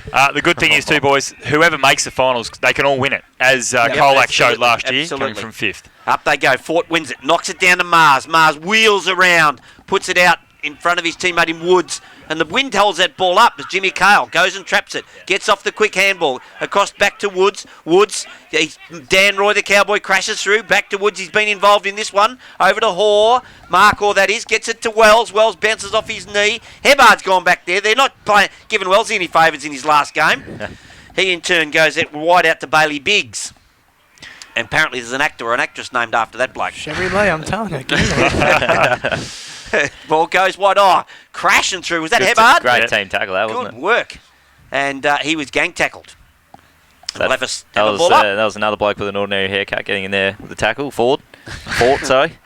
The good thing is, too, boys, whoever makes the finals, they can all win it, as Colac showed last year, coming from 5th. Up they go. Fort wins it. Knocks it down to Mars. Mars wheels around. Puts it out in front of his teammate in Woods. And the wind holds that ball up as Jimmy Cale goes and traps it. Gets off the quick handball. Across back to Woods. Woods, Dan Roy, the Cowboy, crashes through. Back to Woods. He's been involved in this one. Over to Hoare. Mark, that is. Gets it to Wells. Wells bounces off his knee. Hebbard's gone back there. They're not giving Wells any favours in his last game. He in turn goes wide out to Bailey Biggs. And apparently there's an actor or an actress named after that bloke. Chevy Lee, I'm telling you. Ball goes wide. Crashing through. Was that Hebbard? Great team tackle, that, wasn't it? Good work. And he was gang tackled. That was another bloke with an ordinary haircut getting in there with the tackle. Fort, sorry.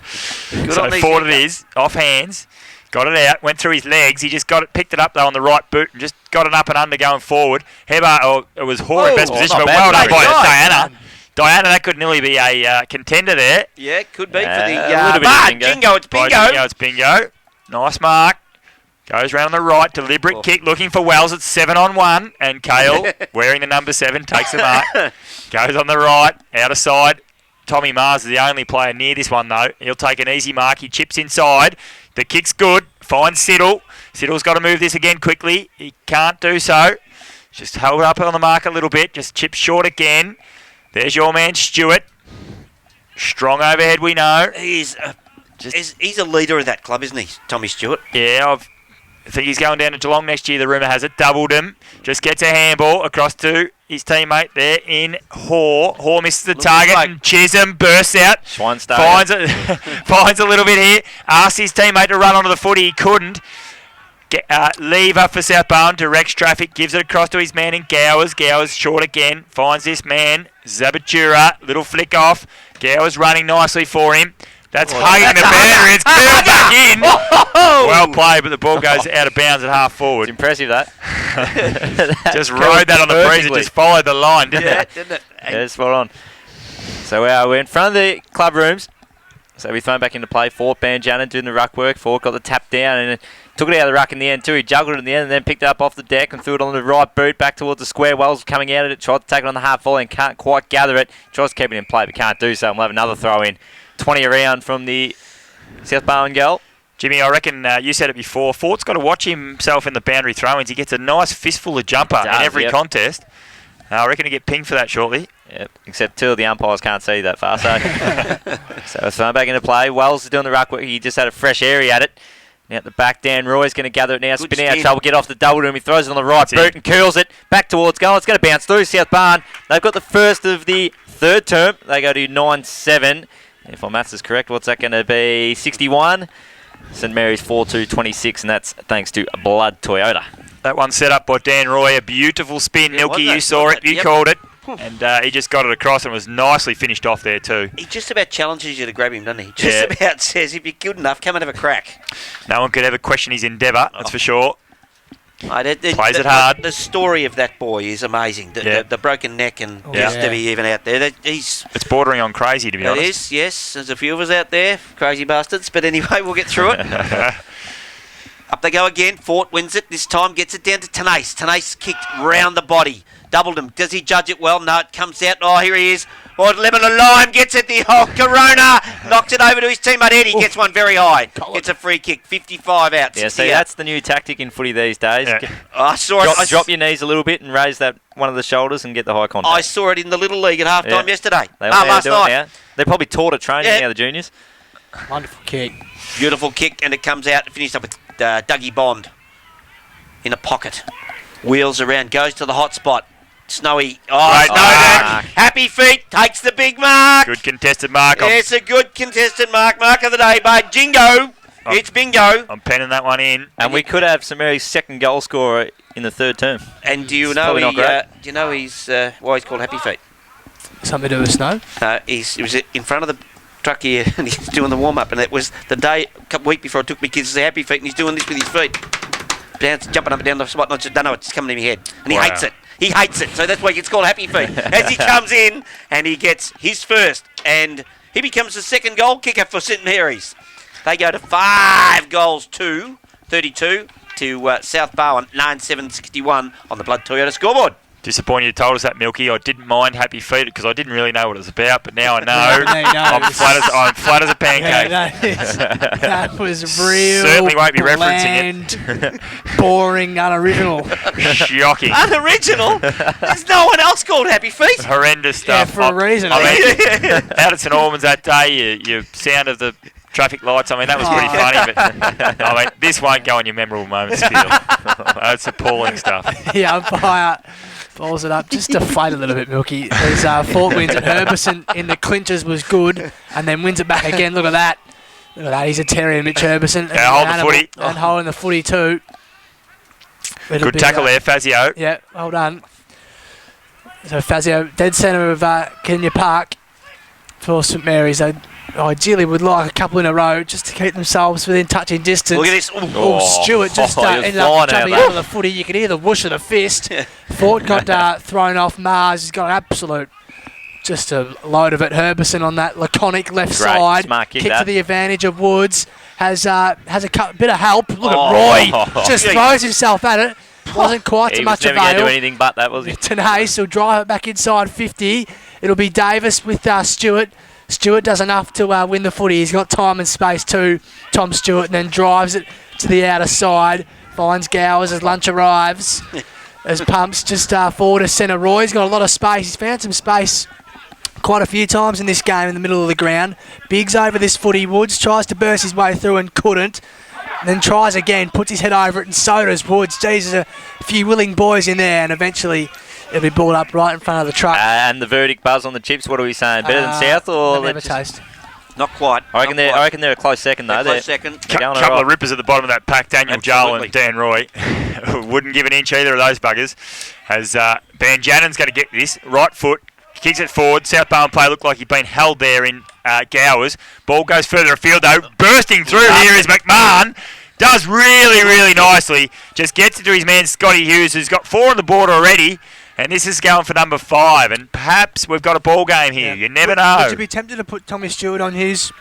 So Ford it is, off hands. Got it out, went through his legs. He just picked it up though on the right boot and just got it up and under going forward. Hebbard, it was Hoare in best position, but well done by Diana. Diana, that could nearly be a contender there. Yeah, it could be for the bingo. It's bingo. It's bingo. Nice mark. Goes round on the right, deliberate kick, looking for Wells at 7-on-1, and Cale, wearing the number 7, takes the mark. Goes on the right, out of side. Tommy Mars is the only player near this one, though. He'll take an easy mark. He chips inside. The kick's good. Finds Siddle. Siddle's got to move this again quickly. He can't do so. Just hold up on the mark a little bit. Just chips short again. There's your man, Stewart. Strong overhead, we know. He's a leader of that club, isn't he, Tommy Stewart? Yeah, I think he's going down to Geelong next year, the rumour has it. Doubled him. Just gets a handball across to his teammate there in Hoare. Hoare misses the target and Chisholm bursts out. Finds a little bit here. Asks his teammate to run onto the footy. He couldn't. Lever for South Barwon. Directs traffic. Gives it across to his man in Gowers. Gowers short again. Finds this man. Zabatura. Little flick off. Gowers running nicely for him. That's hugging the boundary. It's curled back in. Well played, but the ball goes out of bounds at half forward. It's impressive, that. Just rode that on the breeze. It just followed the line, didn't it? Didn't it? Yeah, spot on. So we're in front of the club rooms. So we thrown back into play. Fort Banjanin doing the ruck work. Fort got the tap down and took it out of the ruck in the end too. He juggled it in the end and then picked it up off the deck and threw it on the right boot back towards the square. Wells coming out of it. Tried to take it on the half volley and can't quite gather it. Tries to keep it in play but can't do so. And we'll have another throw in. 20 around from the South Barwon goal. Jimmy, I reckon you said it before. Fort's got to watch himself in the boundary throw-ins. He gets a nice fistful of jumper in every contest. I reckon he'll get pinged for that shortly. Yep, except two of the umpires can't see that far. So it's thrown back into play. Wells is doing the ruck work. He just had a fresh area at it. Now at the back, Dan Roy's going to gather it now. Spinning out trouble, get off the double room. He throws it on the right boot and curls it back towards goal. It's going to bounce through South Barwon. They've got the first of the third term. They go to 9-7. If my maths is correct, what's that going to be? 61. St Mary's 4-2-26, and that's thanks to Blood Toyota. That one set up by Dan Roy. A beautiful spin. Milky, you saw it. You called it. And he just got it across and was nicely finished off there too. He just about challenges you to grab him, doesn't he? Just about says, if you're good enough, come and have a crack. No one could ever question his endeavour, that's for sure. Plays it hard. The story of that boy is amazing. The broken neck and just to be even out there. It's bordering on crazy, to be honest. It is, yes. There's a few of us out there, crazy bastards. But anyway, we'll get through it. Up they go again. Fort wins it. This time gets it down to Tenace. Tenace kicked round the body. Doubled him. Does he judge it well? No, it comes out. Oh, here he is. Oh, lemon and lime gets it. The Corona knocks it over to his teammate Eddie. Gets one very high. Gets a free kick. 55 out. Yeah, see, that's the new tactic in footy these days. Yeah. I saw it. Drop your knees a little bit and raise that one of the shoulders and get the high contact. I saw it in the Little League at half-time yesterday. Last night. They probably taught it training now, the juniors. Wonderful kick. Beautiful kick, and it comes out and finished up with Dougie Bond in a pocket. Wheels around, goes to the hot spot. Snowy. Happy Feet takes the big mark. Good contested mark. It's a good contested mark. Mark of the day by Jingo. It's bingo. I'm penning that one in. And we could have St Mary's second goal scorer in the third term. And do you know he's why he's called Happy Feet? Something to do with snow? He was in front of the truck here and he's doing the warm-up, and it was the day, a week before I took my kids to say Happy Feet, and he's doing this with his feet. Jumping up and down the spot, and I just don't know, it's coming in my head. And he hates it. He hates it, so that's why he gets called Happy Feet. As he comes in, and he gets his first, and he becomes the second goal kicker for St Mary's. They go to 5 goals to 32. to South Barwon, 9-7-61 on the Blood Toyota scoreboard. Disappointed you told us that, Milky. I didn't mind Happy Feet because I didn't really know what it was about, but now I know. I'm flat as a pancake. Yeah, that was real. Certainly won't be referencing it. Boring, unoriginal. Shocking. Unoriginal? There's no one else called Happy Feet. Horrendous Yeah, stuff. for a reason. I mean, out at St Albans that day, your sound of the traffic lights, I mean, that was pretty funny, but I mean, this won't go on your memorable moments field. It's appalling stuff. Yeah, umpire balls it up just to fight a little bit, Milky. There's 4 wins at Herbison in the clinches was good, and then wins it back again. Look at that. Look at that. He's a terrier, Mitch Herbison. Yeah, hold the footy. And holding the footy too. Good tackle there, Fazio. Yeah, well done. So Fazio, dead centre of Kenya Park for St Mary's. They ideally would like a couple in a row just to keep themselves within touching distance. Look at this. Stewart just ended up jumping out of the footy. You could hear the whoosh of the fist. Ford got thrown off. Mars has got an absolute, just a load of it. Herbison on that laconic left side. Smart kick that. to the advantage of Woods. Has a bit of help. Look at Roy. Just throws himself at it. Wasn't quite too much avail. He was never going to do anything but that, was he? Tenace will drive it back inside 50. It'll be Davis with Stewart. Stewart does enough to win the footy. He's got time and space too, Tom Stewart, and then drives it to the outer side. Finds Gowers as lunch arrives. As pumps just forward to centre. Roy's got a lot of space. He's found some space quite a few times in this game in the middle of the ground. Biggs over this footy. Woods tries to burst his way through and couldn't. And then tries again, puts his head over it, and so does Woods. Geez, there's a few willing boys in there, and eventually it'll be balled up right in front of the truck. And the verdict, Buzz, on the chips, what are we saying? Better than South? Or never taste? Not quite. I reckon they're a close second, though. Close second. Couple of rippers at the bottom of that pack. Daniel Joel and Dan Roy wouldn't give an inch either of those buggers. As Banjannon's going to get this. Right foot. Kicks it forward. South Barwon play looked like he'd been held there in Gowers. Ball goes further afield, though. Bursting through here is McMahon. Does really, really nicely. Just gets it to his man, Scotty Hughes, who's got 4 on the board already. And this is going for number 5. And perhaps we've got a ball game here. Yeah. You never know. Would you be tempted to put Tommy Stewart on his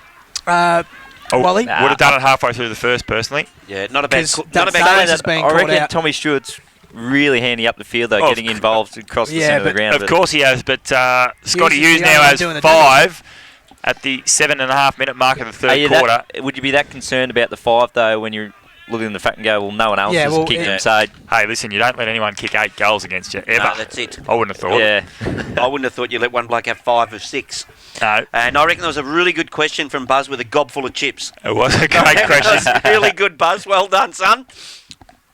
Wally? Would have done it halfway through the first, personally. Yeah, not a bad I reckon Tommy Stewart's really handy up the field, though, getting involved across the centre of the ground. Of course he has, but Scotty Hughes now has 5 at the 7.5-minute mark of the third quarter. Would you be that concerned about the 5, though, when you're looking at the fact and go, well, no one else has kicked him, so... Hey, listen, you don't let anyone kick 8 goals against you, ever. No, that's it. I wouldn't have thought. Yeah. I wouldn't have thought you let one bloke have 5 or 6. No. And I reckon there was a really good question from Buzz with a gob full of chips. It was a great question. It was really good, Buzz. Well done, son.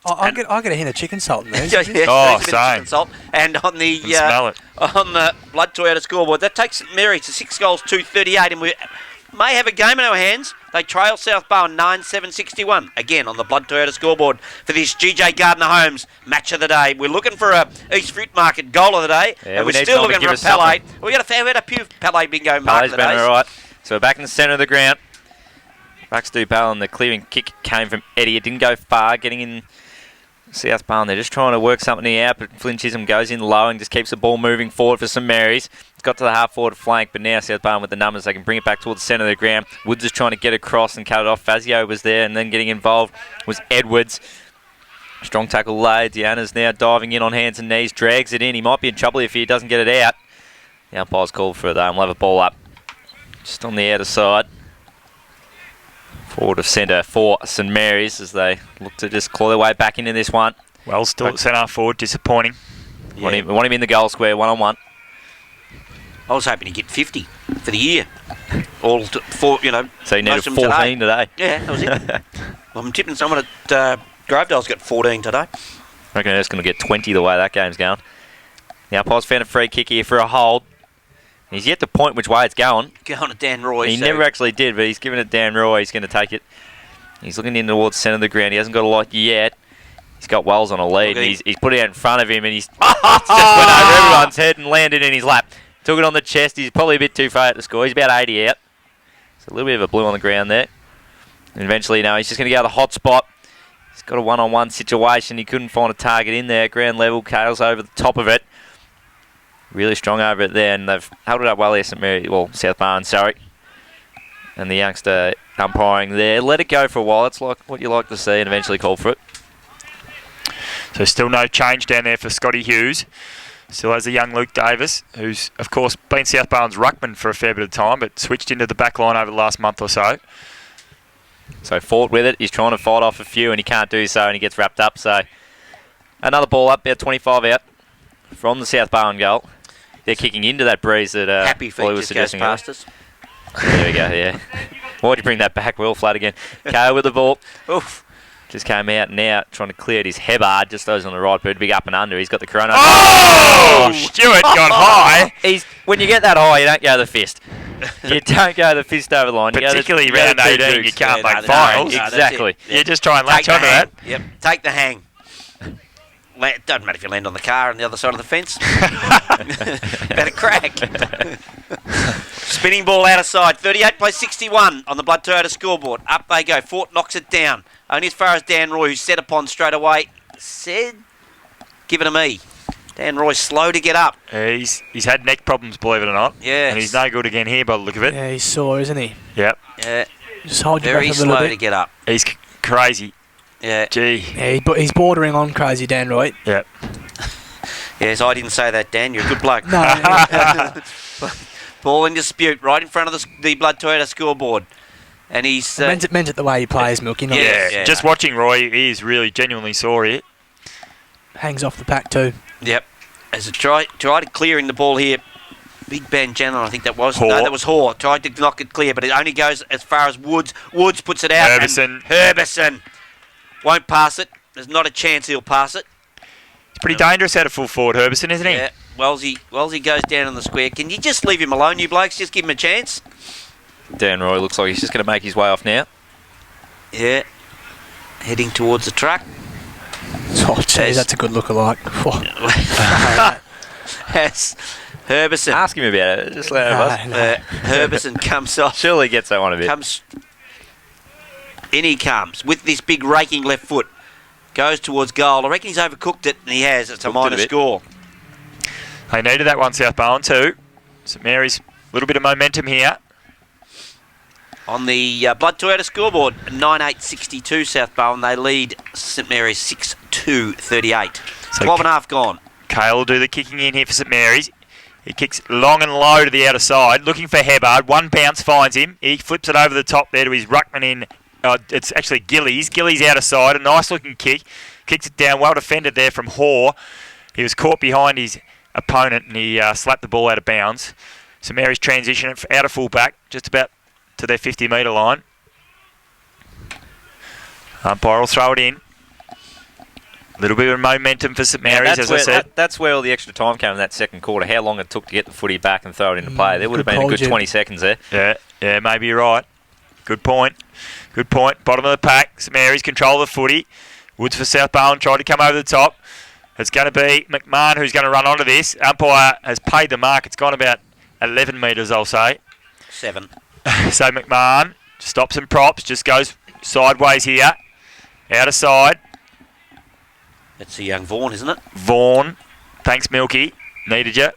I get a hint of chicken salt in there. Same. Salt. And on the smell it. On the Blood Toyota scoreboard, that takes St Mary to 6 goals, 238, and we may have a game in our hands. They trail South Barwon 9-7-61. Again, on the Blood Toyota scoreboard for this GJ Gardner Homes match of the day. We're looking for a East Fruit Market goal of the day, and we're still looking for a Palais. We had a few Palais bingo mark of the day. All right. So we're back in the centre of the ground. Bucks do Pal, and the clearing kick came from Eddie. It didn't go far, getting in South Barwon. They're just trying to work something out, but Flynn Chisholm goes in low and just keeps the ball moving forward for St Mary's. It's got to the half-forward flank, but now South Barwon with the numbers, they can bring it back towards the centre of the ground. Woods is trying to get across and cut it off. Fazio was there, and then getting involved was Edwards. Strong tackle laid. Deanna's now diving in on hands and knees, drags it in. He might be in trouble if he doesn't get it out. The umpire's called for it, though, and we'll have a ball up just on the outer side. Forward of centre for St Mary's as they look to just claw their way back into this one. Well, still at centre forward, disappointing. Yeah. Want him in the goal square, 1-on-1. I was hoping to get 50 for the year. So you needed 14 today. Yeah, that was it. Well, I'm tipping someone at Grovedale's got 14 today. I reckon they're just going to get 20 the way that game's going. The umpire's found a free kick here for a hold. He's yet to point which way it's going. Going to Dan Roy. He never actually did, but he's given it Dan Roy. He's going to take it. He's looking in towards the centre of the ground. He hasn't got a lot yet. He's got Wells on a lead, and he's put it out in front of him, and he's just went over everyone's head and landed in his lap. Took it on the chest. He's probably a bit too far at the score. He's about 80 out. So a little bit of a blue on the ground there. And eventually, he's just going to go to the hot spot. He's got a one-on-one situation. He couldn't find a target in there. Ground level, Kale's over the top of it. Really strong over it there, and they've held it up well there, South Barwon, sorry. And the youngster umpiring there. Let it go for a while. It's like what you like to see, and eventually call for it. So still no change down there for Scotty Hughes. Still has the young Luke Davis, who's, of course, been South Barwon's ruckman for a fair bit of time, but switched into the back line over the last month or so. So fought with it. He's trying to fight off a few, and he can't do so, and he gets wrapped up. So another ball up, about 25 out from the South Barwon goal. They're kicking into that breeze that Happy feet Ollie was just goes suggesting. past us. There we go, yeah. Why'd you bring that back? Well, flat again. Kale with the ball. Oof. Just came out and out, trying to clear it. His Hebard just those on the right boot, big up and under. He's got the corona. Oh! Stewart got high. When you get that high, you don't go the fist. You don't go the fist over the line. Particularly round 18, you can't make finals. Exactly. You just try and latch onto that. Yep, take the hang. Doesn't matter if you land on the car on the other side of the fence. Better crack. Spinning ball out of side. 38 plays 61 on the Blood Toyota scoreboard. Up they go. Fort knocks it down. Only as far as Dan Roy, who's set upon straight away. Said, give it to me. Dan Roy's slow to get up. He's had neck problems, believe it or not. Yes. And he's no good again here by the look of it. Yeah, he's sore, isn't he? Yep. Yeah. Just hold your Very breath a little slow bit. to get up. He's crazy. Yeah. Gee. Yeah, he's bordering on crazy, Dan Roy. Yep. Yes, I didn't say that, Dan. You're a good bloke. No. Ball in dispute right in front of the Blood Toyota scoreboard. And he's... meant it the way he plays, Milky. Not Yeah. Just watching Roy, he is really genuinely sore here. hangs off the pack too. Yep. As a tried clearing the ball here. Big Ben Janner, I think that was. Hoare. No, that was Hoare. Tried to knock it clear, but it only goes as far as Woods. Woods puts it out. Herbison. And Herbison won't pass it. There's not a chance he'll pass it. He's pretty dangerous out of full forward, Herbison, isn't he? Yeah. Wellesley goes down on the square. Can you just leave him alone, you blokes? Just give him a chance. Dan Roy looks like he's just going to make his way off now. Yeah. Heading towards the truck. Oh, geez, that's a good lookalike. Yes. Herbison. Ask him about it. Just let him Herbison comes off. Surely gets that one a bit. In he comes with this big raking left foot. Goes towards goal. I reckon he's overcooked it, and he has. It's a minor score. They needed that one, South Barwon too. St Mary's, a little bit of momentum here. On the Blood Toyota scoreboard, 9-8-62 South Barwon. They lead St Mary's 6-2-38. So 12 and a half gone. Kale will do the kicking in here for St Mary's. He kicks long and low to the outer side, looking for Hebard. One bounce finds him. He flips it over the top there to his ruckman in. It's actually Gillies. Gillies outer side. A nice looking kick. Kicks it down. Well defended there from Hoare. He was caught behind his opponent and he slapped the ball out of bounds. St Mary's transition out of full back, just about to their 50-metre line. Umpire will throw it in. A little bit of momentum for St Mary's, as I said. That's where all the extra time came in that second quarter, how long it took to get the footy back and throw it into play. There would have been a good 20 seconds there. Yeah, maybe you're right. Good point. Bottom of the pack. St Mary's control the footy. Woods for South Barwon tried to come over the top. It's going to be McMahon who's going to run onto this. Umpire has paid the mark. It's gone about 11 metres, I'll say. 7. So McMahon stops and props, just goes sideways here. Out of side. That's a young Vaughan, isn't it? Vaughan. Thanks, Milky. Needed you.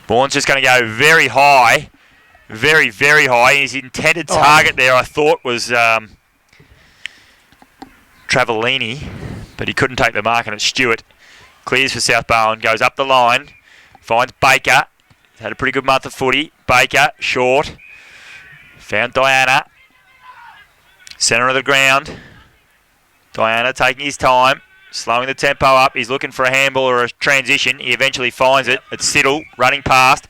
Vaughan's just going to go very high. Very, very high. His intended target there, I thought, was Travellini, but he couldn't take the mark, and it's Stewart. Clears for South Barwon, goes up the line, finds Baker. He's had a pretty good month of footy. Baker, short. Found Diana. Centre of the ground. Diana taking his time, slowing the tempo up. He's looking for a handball or a transition. He eventually finds it. It's Siddle running past.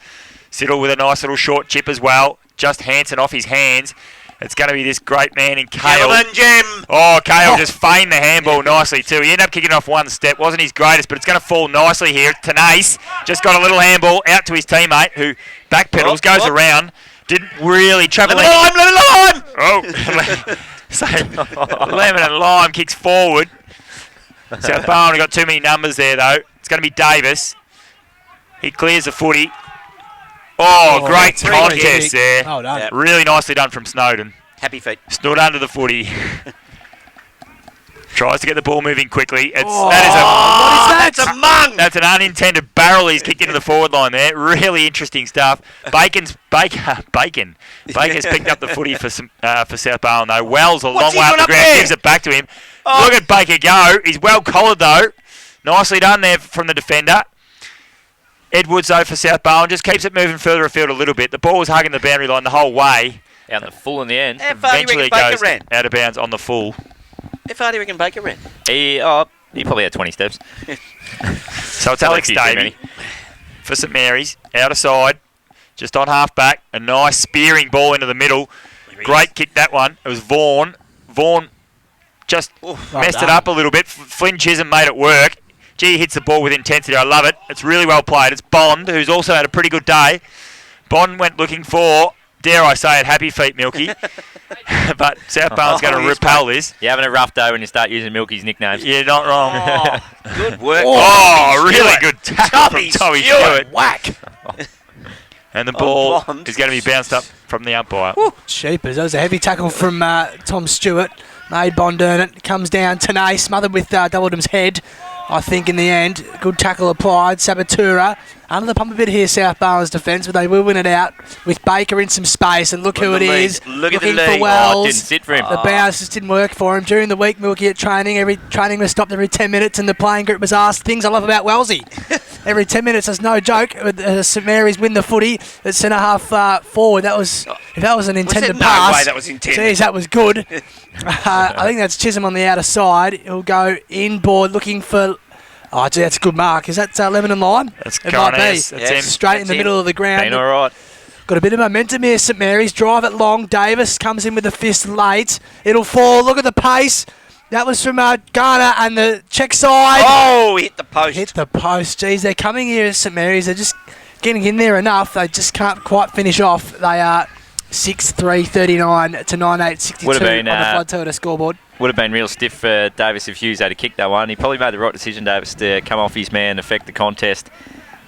Siddle with a nice little short chip as well. Just Hanson off his hands. It's going to be this great man in Kale. Jim! Oh, Kale just feigned the handball nicely too. He ended up kicking off one step. Wasn't his greatest, but it's going to fall nicely here. Tenace just got a little handball out to his teammate who backpedals, goes around. Didn't really travel. Lemon Lime! Oh. So, Lemon and Lime kicks forward. South Barwon got too many numbers there though. It's going to be Davis. He clears the footy. Oh, great contest there. Oh, done. Yep. Really nicely done from Snowden. Happy feet. Snood under the footy. Tries to get the ball moving quickly. That's a mung! that's an unintended barrel he's kicked into the forward line there. Really interesting stuff. Baker's picked up the footy for South Barwon though. Wells a long way up the ground, gives it back to him. Look at Baker go. He's well collared though. Nicely done there from the defender. Edwards though for South Barwon just keeps it moving further afield a little bit. The ball was hugging the boundary line the whole way. Out in the full in the end. How far do you reckon Baker ran? Out of bounds on the full. How far do you reckon Baker ran? He probably had 20 steps. So it's Alex Davey for St Mary's. Out of side. Just on half back. A nice spearing ball into the middle. Great kick that one. It was Vaughan. Vaughan just messed it up a little bit. Flynn Chisholm made it work. Gee, hits the ball with intensity. I love it. It's really well played. It's Bond, who's also had a pretty good day. Bond went looking for, dare I say it, happy feet, Milky. But South Barwon's going to repel this. You're having a rough day when you start using Milky's nicknames. You're not wrong. Good work. Really good tackle from Tommy Stewart. Whack. And the ball is going to be bounced up from the umpire. Sheepers. That was a heavy tackle from Tom Stewart. Made Bond earn it. Comes down. Tanay smothered with Doubledum's head. I think in the end, good tackle applied. Sabatura under the pump a bit here, South Barwon's defence, but they will win it out with Baker in some space. And look who it is. Look at the looking lead. for Wells. Didn't sit for him. The bounce just didn't work for him. During the week, Milky at training, every training was stopped every 10 minutes, and the playing group was asked things I love about Wellsy. Every 10 minutes, that's no joke. St Mary's win the footy at centre half forward. If that was an intended pass. No way that was intended. Geez, that was good. I think that's Chisholm on the outer side. He'll go inboard looking for. Oh, gee, that's a good mark. Is that Lebanon line? That's it might be. That's him. Straight in the middle of the ground. Been all right. Got a bit of momentum here, St Mary's. Drive it long. Davis comes in with the fist late. It'll fall. Look at the pace. That was from Garner and the check side. Oh, hit the post. Hit the post. Geez, they're coming here at St Mary's. They're just getting in there enough. They just can't quite finish off. They are 6-3, 39 to 9-8, 62 Would have been, on the Flood Toyota scoreboard. Would have been real stiff for Davis if Hughes had kicked that one. He probably made the right decision, Davis, to come off his man, affect the contest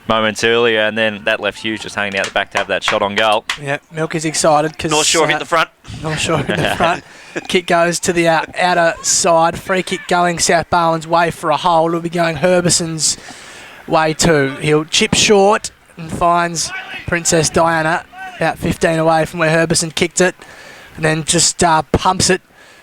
moments earlier, and then that left Hughes just hanging out the back to have that shot on goal. Yeah, Milky's excited because North Shore hit the front. North Shore hit the front. Kick goes to the outer side. Free kick going South Barwon's way for a hole. It'll be going Herbison's way too. He'll chip short and finds Princess Diana about 15 away from where Herbison kicked it, and then just pumps it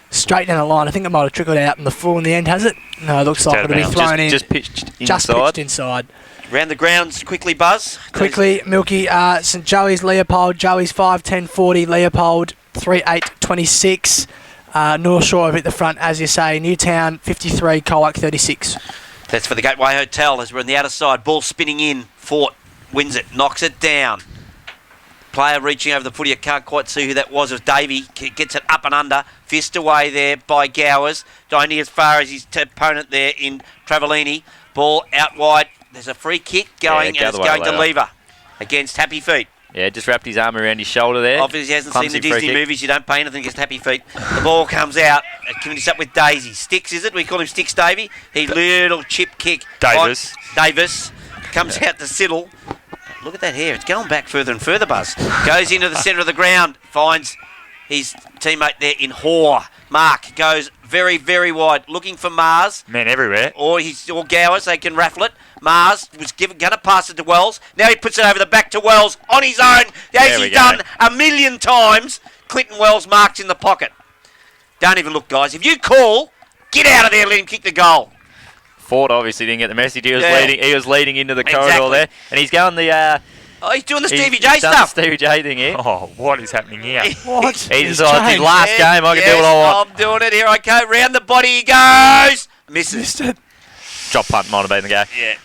straight down the line. I think it might have trickled out in the full in the end, has it? No, it looks like it'll be thrown in. Just pitched inside. Just pitched inside. Round the grounds, quickly, Buzz. Quickly, Milky, St Joey's Leopold. Joey's 5-10-40. Leopold 3-8-26. North Shore up at the front, as you say. Newtown 53. Colac 36. That's for the Gateway Hotel as we're on the outer side. Ball spinning in. Fort wins it, knocks it down. Player reaching over the footy. I can't quite see who that was. It was Davey. Gets it up and under. Fist away there by Gowers. Only as far as his opponent there in Travellini. Ball out wide. There's a free kick going, and it's going to Lever against Happy Feet. Yeah, just wrapped his arm around his shoulder there. Obviously, he hasn't seen the Disney movies. You don't pay anything against Happy Feet. The ball comes out. Finishes up with Daisy. Sticks, is it? We call him Sticks Davey. He little chip kick. Davis. Davis comes out to Siddle. Look at that hair. It's going back further and further, Buzz. Goes into the centre of the ground. Finds his teammate there in Hoare. Mark goes very, very wide. Looking for Mars. Man everywhere. Or Gowers. They can raffle it. Mars was going to pass it to Wells. Now he puts it over the back to Wells on his own. As he's done a million times. Clinton Wells marks in the pocket. Don't even look, guys. If you call, get out of there. Let him kick the goal. Ford obviously didn't get the message. He was leading into the corridor there, and he's going the. He's doing the Stevie J stuff. The Stevie J thing here. Oh, what is happening here? What? He's like, last game. I can do what I want. I'm doing it. Here I go. Round the body he goes. Misses. Missed it. Drop punt might have been the go. Yeah.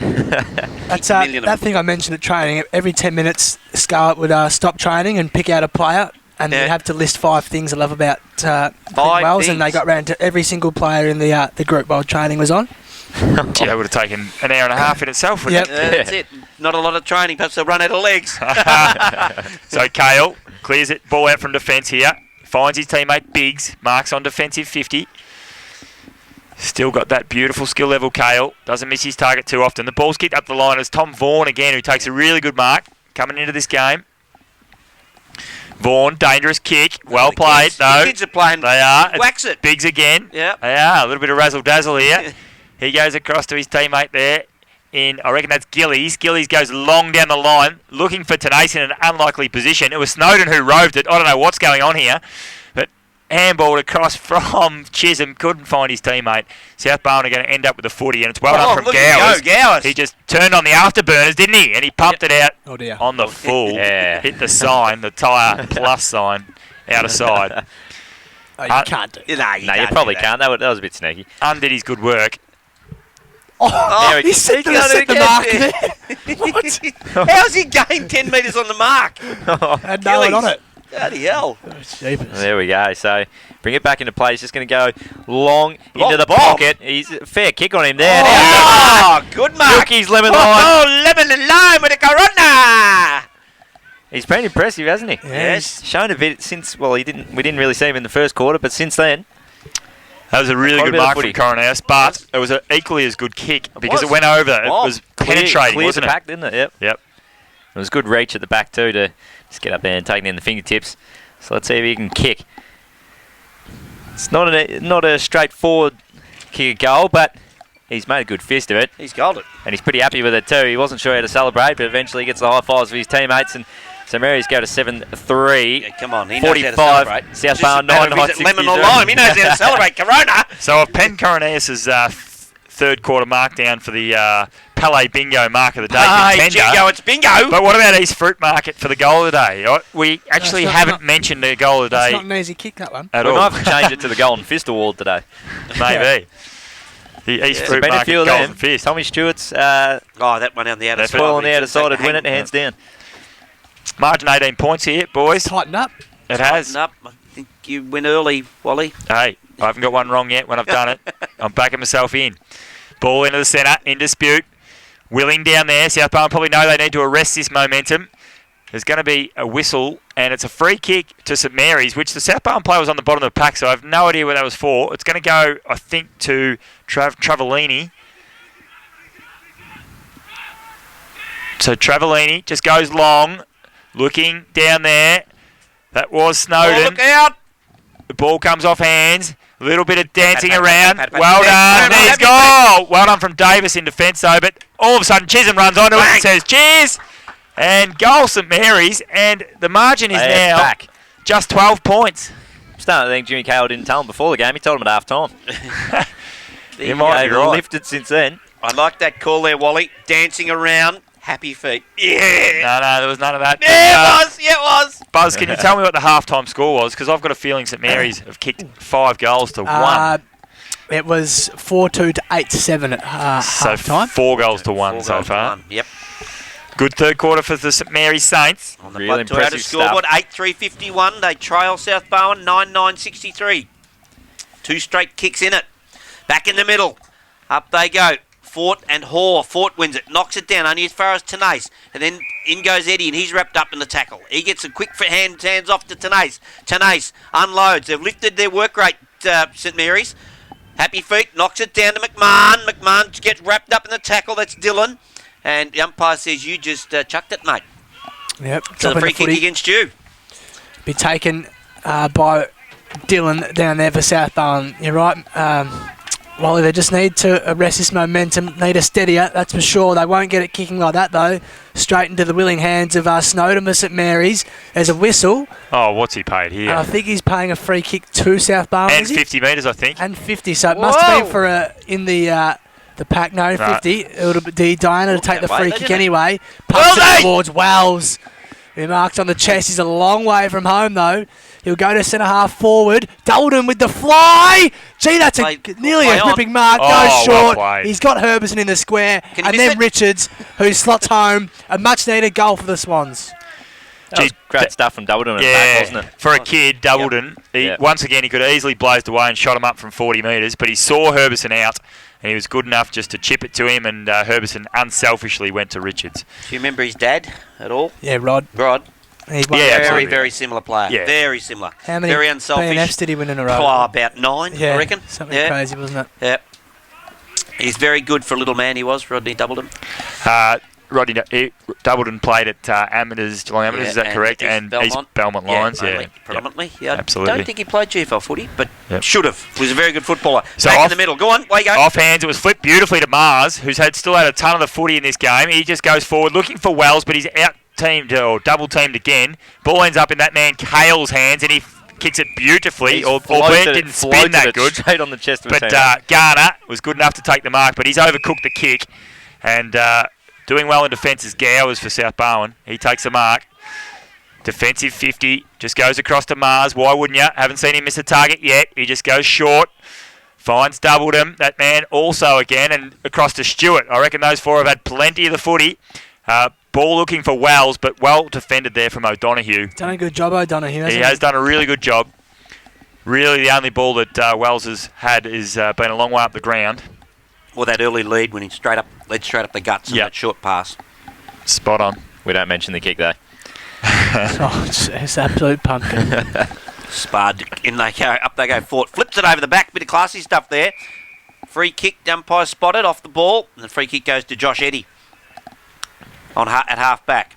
That's that thing I mentioned at training. Every 10 minutes, Scarlett would stop training and pick out a player, and they'd have to list 5 things I love about Wells, and they got round to every single player in the group while training was on. Gee, that would have taken an hour and a half in itself, wouldn't it? That's it. Not a lot of training. Perhaps they'll run out of legs. So Kale clears it. Ball out from defence here. Finds his teammate Biggs. Marks on defensive 50. Still got that beautiful skill level, Kale. Doesn't miss his target too often. The ball's kicked up the line as Tom Vaughan again, who takes a really good mark coming into this game. Vaughan, dangerous kick. Well played, though. The kids are playing. They are. Wax it. Biggs again. Yeah. They are. A little bit of razzle-dazzle here. He goes across to his teammate there in, I reckon that's Gillies. Gillies goes long down the line, looking for Tenace in an unlikely position. It was Snowden who roved it. I don't know what's going on here. But handballed across from Chisholm, couldn't find his teammate. South Barwon are going to end up with a footy, and it's well done from Gowers. He just turned on the afterburners, didn't he? And he pumped it out on the full. Hit the sign, the tyre plus sign, out of side. Oh, you can't do it. No, you probably can't. That was a bit sneaky. Undid his good work. He set the mark there. What? How's he gained 10 metres on the mark? Had no one on it. Bloody hell. There we go. So bring it back into play. He's just going to go long into the pocket. He's a fair kick on him there. Oh, good mark. He's lemon line. Oh, lemon and lime with a corona. He's been impressive, hasn't he? Yes. Shown a bit since, we didn't really see him in the first quarter, but since then. That was a really good mark from Coronaeus, but it was an equally as good kick because it went over. It was penetrating, wasn't it? Back, didn't it? Yep. It was good reach at the back too to just get up there and take it in the fingertips. So let's see if he can kick. It's not a straightforward kick goal, but he's made a good fist of it. He's goaled it. And he's pretty happy with it too. He wasn't sure how to celebrate, but eventually he gets the high fives of his teammates, and St Mary's go to 7-3. Yeah, come on, he 45, knows how to celebrate. South Barwon 9 lemon or lime, he knows how to celebrate. Corona. So I've penned Coronaeus' third quarter mark down for the Palais Bingo mark of the day. Hey, Jingo, it's bingo. But what about East Fruit Market for the goal of the day? We actually haven't mentioned the goal of the day. It's not an easy kick, that one. At we all. might have to change it to the Golden Fist Award today. Maybe. The East Fruit been Market a few of Golden them. Fist. Tommy Stewart's that one on the outer side. on the outer side would win it hands down. Margin 18 points here, boys. Tighten up. It has. Tighten up. I think you win early, Wally. Hey, I haven't got one wrong yet when I've done it. I'm backing myself in. Ball into the centre, in dispute. Willing down there. South Barwon probably know they need to arrest this momentum. There's going to be a whistle, and it's a free kick to St Mary's, which the South Barwon player was on the bottom of the pack, so I have no idea what that was for. It's going to go, I think, to Travellini. So Travellini just goes long, looking down there. That was Snowden. Oh, look out! The ball comes off hands. A little bit of dancing around. Pat. Well done. There's goal. Well done from Davis in defence, though. But all of a sudden, Chisholm runs onto it and says, cheers. And goal St Mary's. And the margin is now back. Just 12 points. I'm starting to think Jimmy Cale didn't tell him before the game. He told him at half time. You might be right. Lifted since then. I like that call there, Wally. Dancing around. Happy feet. Yeah. No, there was none of that. Yeah, it was. Buzz, can you tell me what the half-time score was? Because I've got a feeling St Mary's have kicked 5 goals to 1. It was 4-2 to 8-7 at half-time. 4 goals to 1 so far. Yep. Good third quarter for the St Mary's Saints. On the really impressive scoreboard, 8-3-51. They trail South Barwon 9-9-63. 2 straight kicks in it. Back in the middle. Up they go. Fort and Hoare. Fort wins it, knocks it down only as far as Tenace, and then in goes Eddie, and he's wrapped up in the tackle. He gets a quick hands off to Tenace. Tenace unloads. They've lifted their work rate, St Mary's. Happy feet, knocks it down to McMahon. McMahon gets wrapped up in the tackle. That's Dylan, and the umpire says, "You just chucked it, mate." Yep. So the free kick against you. Be taken by Dylan down there for South Barwon. You're right. Wally, they just need to arrest this momentum, need a steadier, that's for sure. They won't get it kicking like that, though. Straight into the willing hands of Snowden for St Mary's. There's a whistle. Oh, what's he paid here? I think he's paying a free kick to South Barwon. And 50 metres, I think. And 50, so it must have been for in the pack. No, 50. It would be Diana to take the free kick anyway. Pumps it towards Wells. He marks on the chest. He's a long way from home, though. He'll go to centre half forward. Dalton with the fly. Gee, that's nearly a gripping mark. Goes short. Well, he's got Herbison in the square. And then Richards, who slots home a much-needed goal for the Swans. That was great stuff from Doubleton at the back, wasn't it? For a kid, Doubleton, once again, he could have easily blazed away and shot him up from 40 metres, but he saw Herbison out, and he was good enough just to chip it to him, and Herbison unselfishly went to Richards. Do you remember his dad at all? Yeah, Rod. Very, very similar player. Yeah. Very similar. How many very unselfish. BNFs did he win in a row? Oh, about 9, I reckon. Something crazy, wasn't it? Yeah. He's very good for a little man, he was, Rodney Doubleton. Rodney doubled and played at Amateurs, Geelong Amateurs, is that correct? And Belmont Lions, predominantly. Yeah, absolutely. I don't think he played GFL footy, but should have. Was a very good footballer. So back in the middle. Go on, way you go. Off hands, it was flipped beautifully to Mars, who's still had a ton of the footy in this game. He just goes forward looking for Wells, but he's out-teamed or double-teamed again. Ball ends up in that man Cale's hands, and he kicks it beautifully. Albeit didn't spin that good. Straight on the chest of his But hand. Garner was good enough to take the mark, but he's overcooked the kick. And doing well in defence is Gowers for South Barwon. He takes the mark. Defensive 50, just goes across to Mars. Why wouldn't you? Haven't seen him miss a target yet. He just goes short. Finds doubled him. That man also again, and across to Stewart. I reckon those four have had plenty of the footy. Ball looking for Wells, but well defended there from O'Donoghue. Done a good job, O'Donoghue, hasn't he? He has done a really good job. Really, the only ball that Wells has had is been a long way up the ground. Or that early lead when he led straight up the guts and that short pass. Spot on. We don't mention the kick, though. It's absolute pumpkin. Spud, in they go, up they go, Fort flips it over the back, bit of classy stuff there. Free kick, umpire spotted off the ball, and the free kick goes to Josh Eddy at half back.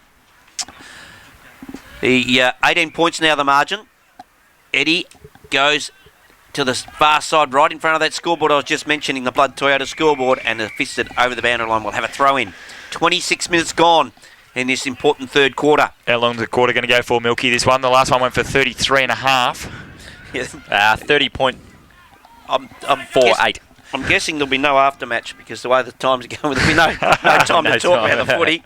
The 18 points now the margin. Eddy goes to the far side, right in front of that scoreboard I was just mentioning, the Blood Toyota scoreboard, and fisted over the boundary line. We'll have a throw in. 26 minutes gone in this important third quarter. How long is the quarter going to go for, Milky, this one? The last one went for 33.5. Yes. 30.48. I'm guessing there'll be no aftermatch because the way the times are going, there'll be no time to talk about the footy.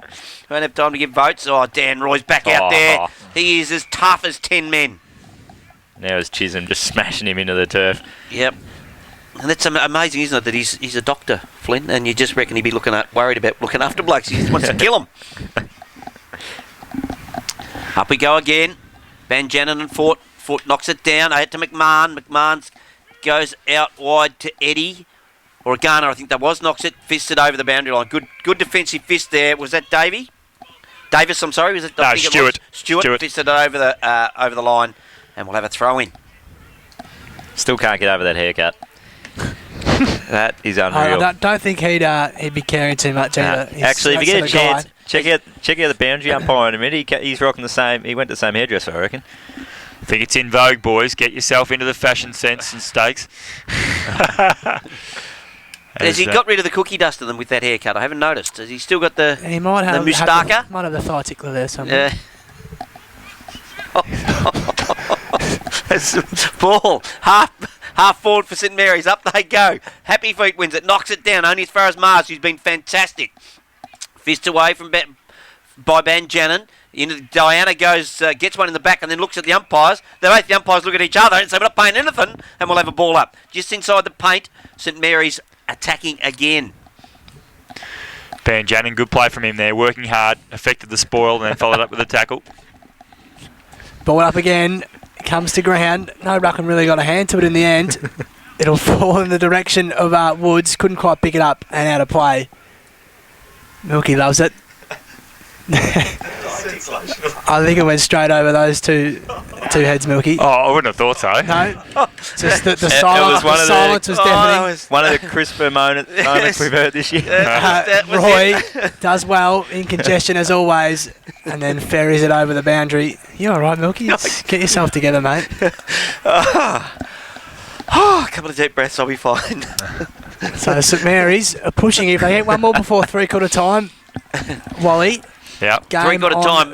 Won't have time to give votes. Oh, Dan Roy's back out there. He is as tough as 10 men. Now it's Chisholm just smashing him into the turf. Yep. And that's amazing, isn't it, that he's a doctor, Flynn, and you just reckon he'd be worried about looking after blokes. He just wants to kill them. Up we go again. Van Jannen and Fort. Fort knocks it down. Out to McMahon. McMahon goes out wide to Eddy. Or Garner, I think that was. Knocks it, fisted over the boundary line. Good defensive fist there. Was that Davey? Davis, I'm sorry. Was it? No, Stewart. Stewart fisted it over the line. And we'll have a throw in. Still can't get over that haircut. That is unreal. I don't think he'd be caring too much either. Actually, if you get a chance, check out the boundary umpire in a minute. He's rocking the same. He went to the same hairdresser, I reckon. I think it's in vogue, boys. Get yourself into the fashion sense and stakes. Has he got rid of the cookie dust of them with that haircut? I haven't noticed. Has he still got the he might have the moustache? Might have the thigh tickler there somewhere. Ball half forward for St Mary's. Up they go. Happy Feet wins it. Knocks it down only as far as Mars, who's been fantastic. Fist away from by Van Jannen. Diana goes, gets one in the back and then looks at the umpires. Both the umpires look at each other and say, we're not paying anything, and we'll have a ball up. Just inside the paint, St Mary's attacking again. Van Jannen, good play from him there. Working hard, affected the spoil, and then followed up with a tackle. Ball up again. Comes to ground. No ruckman really got a hand to it in the end. It'll fall in the direction of Woods. Couldn't quite pick it up and out of play. Milky loves it. I think it went straight over those two heads, Milky. Oh, I wouldn't have thought so. No. Just the silence was deafening. One of the crisper moments we've heard this year. Roy does well in congestion as always and then ferries it over the boundary. You all right, Milky? Get yourself together, mate. A couple of deep breaths, I'll be fine. So St Mary's are pushing. If they get one more before three-quarter time, Wally. Yeah. Three-quarter time.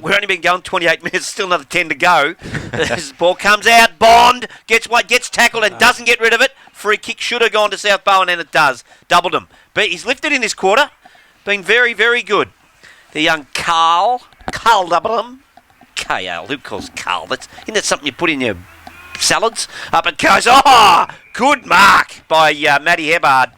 We've only been going 28 minutes. Still another 10 to go. This ball comes out. Bond gets tackled and doesn't get rid of it. Free kick should have gone to South Barwon and it does. Doubled him. But he's lifted in this quarter. Been very, very good. The young Carl doubled him. KL. Who calls Carl? Isn't that something you put in your salads? Up it goes. Oh, good mark by Matty Hebbard.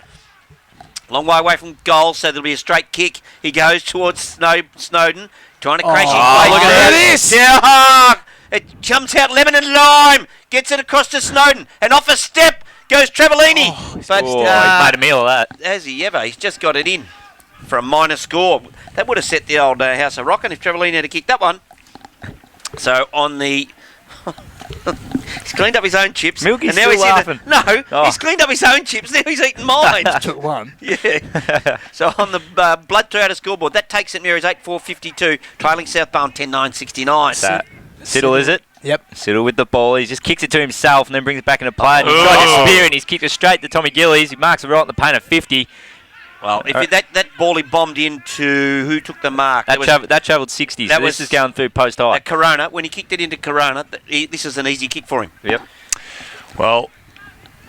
Long way away from goal, so there'll be a straight kick. He goes towards Snowden, trying to crash his way. Look at this! Yeah, it comes out lemon and lime, gets it across to Snowden, and off a step goes Travellini. He's made a meal of that. Has he ever? He's just got it in for a minor score. That would have set the old House of Rockin' if Travellini had kicked that one. So on the He's cleaned up his own chips. Milky's and now still laughing. He's cleaned up his own chips. Now he's eating mine. Took one. Yeah. So on the blood Toyota scoreboard, that takes St Mary's 8-4-52, trailing South Barwon 10-9-69. Siddle, is it? Yep. Siddle with the ball. He just kicks it to himself and then brings it back into play. And he's got his spear and he's kicked it straight to Tommy Gillies. He marks it right in the paint at 50. Well, if that ball he bombed into, who took the mark? That travelled 60, so this is going through post high. Corona, when he kicked it into Corona, this is an easy kick for him. Yep. Well,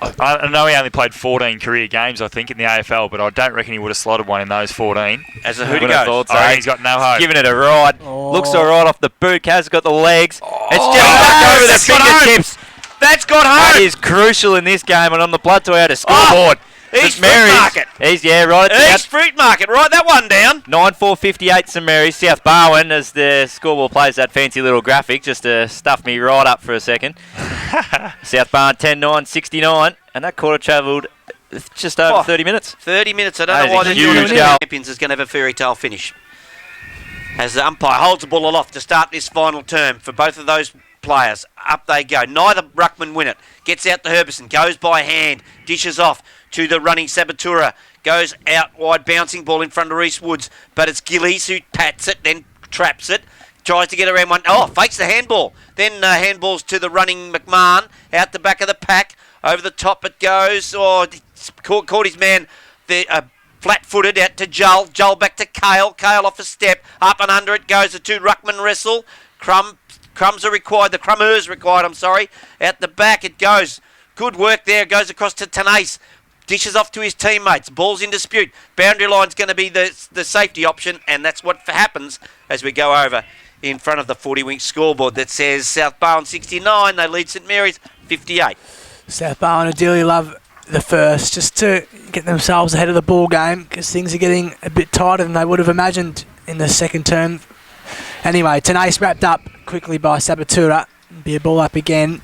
I know he only played 14 career games, I think, in the AFL, but I don't reckon he would have slotted one in those 14. As a hooter goes. He's got no hope. Giving it a ride. Oh. Looks all right off the boot. Kaz got the legs. It's just yes, back over the that's got fingertips. That's got That home. is crucial in this game and on the blood Toyota scoreboard. East St Fruit Market. Right at East Fruit Market. Write that one down. 9-4-58 St Mary's. South Barwon, as the scoreboard plays that fancy little graphic, just to stuff me right up for a second. South Barwon 10-9-69, and that quarter travelled just over 30 minutes. 30 minutes. I don't know why the champions is going to have a fairy tale finish. As the umpire holds the ball aloft to start this final term for both of those players. Up they go. Neither ruckman win it. Gets out to Herbison. Goes by hand. Dishes off to the running Sabatura. Goes out wide. Bouncing ball in front of Reese Woods. But it's Gillies who pats it. Then traps it. Tries to get around one. Oh, fakes the handball. Then handballs to the running McMahon. Out the back of the pack. Over the top it goes. Oh, caught his man. Flat-footed out to Joel. Joel back to Kale. Kale off a step. Up and under it goes. The two ruckman wrestle. Crumbs are required. The Crummers required, I'm sorry. Out the back it goes. Good work there. Goes across to Tanase. Dishes off to his teammates. Ball's in dispute. Boundary line's going to be the safety option, and that's what happens as we go over in front of the 40-wing scoreboard that says South Barwon 69. They lead St Mary's 58. South Barwon ideally love the first just to get themselves ahead of the ball game because things are getting a bit tighter than they would have imagined in the second term. Anyway, Tanase wrapped up quickly by Sabatura. Be a ball up again.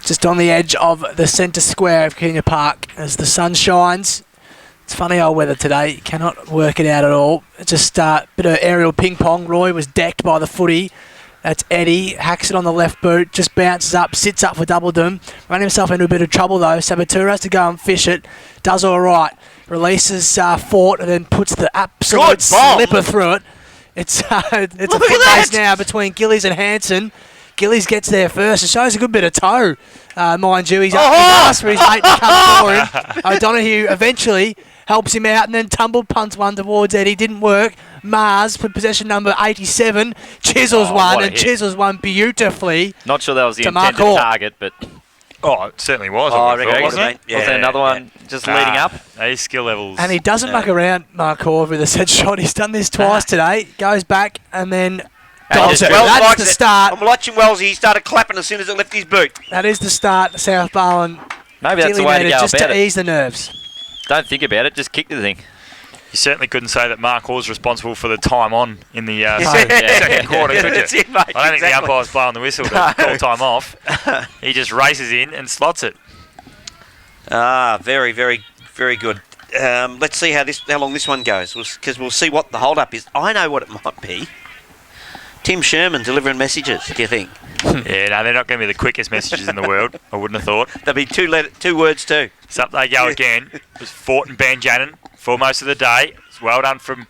Just on the edge of the centre square of Kenya Park as the sun shines. It's funny old weather today. You cannot work it out at all. Just a bit of aerial ping pong. Roy was decked by the footy. That's Eddie. Hacks it on the left boot. Just bounces up. Sits up for double doom. Ran himself into a bit of trouble though. Sabatura has to go and fish it. Does all right. Releases Fort and then puts the absolute slipper through it. It's a foot race now between Gillies and Hanson. Gillies gets there first. It shows a good bit of toe, mind you. He's asked for his mate to come for him. O'Donoghue eventually helps him out and then tumbled punts one towards Eddie. Didn't work. Mars put possession number 87. Chisels one and Chisels one beautifully. Not sure that was the intended target, but... Oh, it certainly was. I reckon wasn't it? Was there another one just leading up? These skill levels. And he doesn't muck around, Mark Hall, with a set shot. He's done this twice today. Goes back and then dodges it. That's the start. I'm watching Wellesley. He started clapping as soon as it left his boot. That is the start. South Barwon. Maybe that's the way to go just about to ease the nerves. Don't think about it. Just kick the thing. You certainly couldn't say that Mark Hall's responsible for the time on in the second quarter, could you? That's it, mate. I don't think the umpire's blowing the whistle to call time off. He just races in and slots it. Very, very, very good. Let's see how long this one goes, because we'll see what the hold-up is. I know what it might be. Tim Sherman delivering messages, do you think? Yeah, no, they're not going to be the quickest messages in the world, I wouldn't have thought. There'll be two words too. So up they go again. It was Fort and Banjannon for most of the day. It's well done from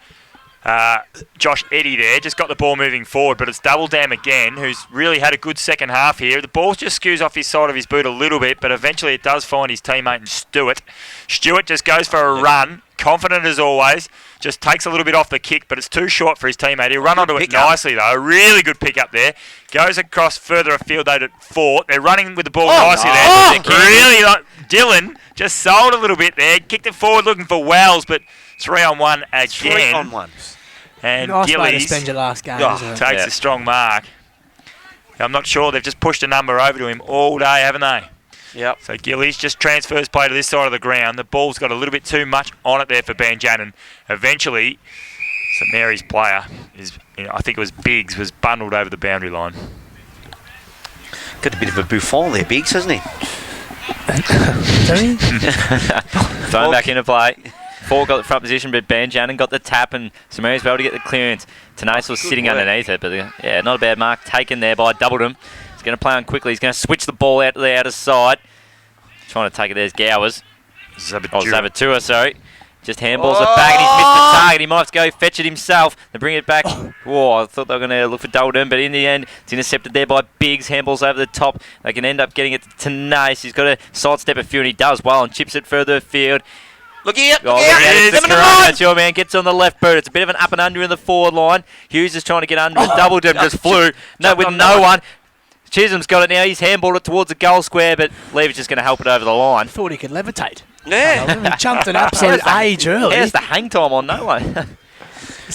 Josh Eddy there. Just got the ball moving forward, but it's Double Dam again, who's really had a good second half here. The ball just skews off his side of his boot a little bit, but eventually it does find his teammate in Stewart. Stewart just goes for a run, confident as always. Just takes a little bit off the kick, but it's too short for his teammate. He'll run onto it nicely, though. A really good pick up there. Goes across further afield, though, to Fort. They're running with the ball nicely there. Really, Dylan just sold a little bit there. Kicked it forward looking for Wells, but 3-on-1 again. 3-on-1. And nice way to spend your last game, takes a strong mark. I'm not sure. They've just pushed a number over to him all day, haven't they? Yep. So Gillies just transfers play to this side of the ground. The ball's got a little bit too much on it there for Banjannon. Eventually, St Mary's player, I think it was Biggs, was bundled over the boundary line. Got a bit of a Buffon there, Biggs, hasn't he? Thrown back into play. Fort got the front position, but Banjannon got the tap, and St Mary's able to get the clearance. Tanase was sitting underneath it, but not a bad mark taken there by Doubledom. He's going to play on quickly. He's going to switch the ball out to the outer side. Trying to take it. There's Gowers. Zabatua, sorry. Just handballs it back, and he's missed the target. He might have to go fetch it himself. They bring it back. Whoa, I thought they were going to look for Dulden, but in the end, it's intercepted there by Biggs. Handballs over the top. They can end up getting it to Nace. He's got to sidestep a few, and he does well, and chips it further afield. Look here. That's your man. Gets on the left boot. It's a bit of an up and under in the forward line. Hughes is trying to get under, and Doubledom just flew. No, with no one. Chisholm's got it now. He's handballed it towards the goal square, but Lever's just going to help it over the line. Thought he could levitate. Yeah. He jumped an absolute age early. There's the hang time on no one.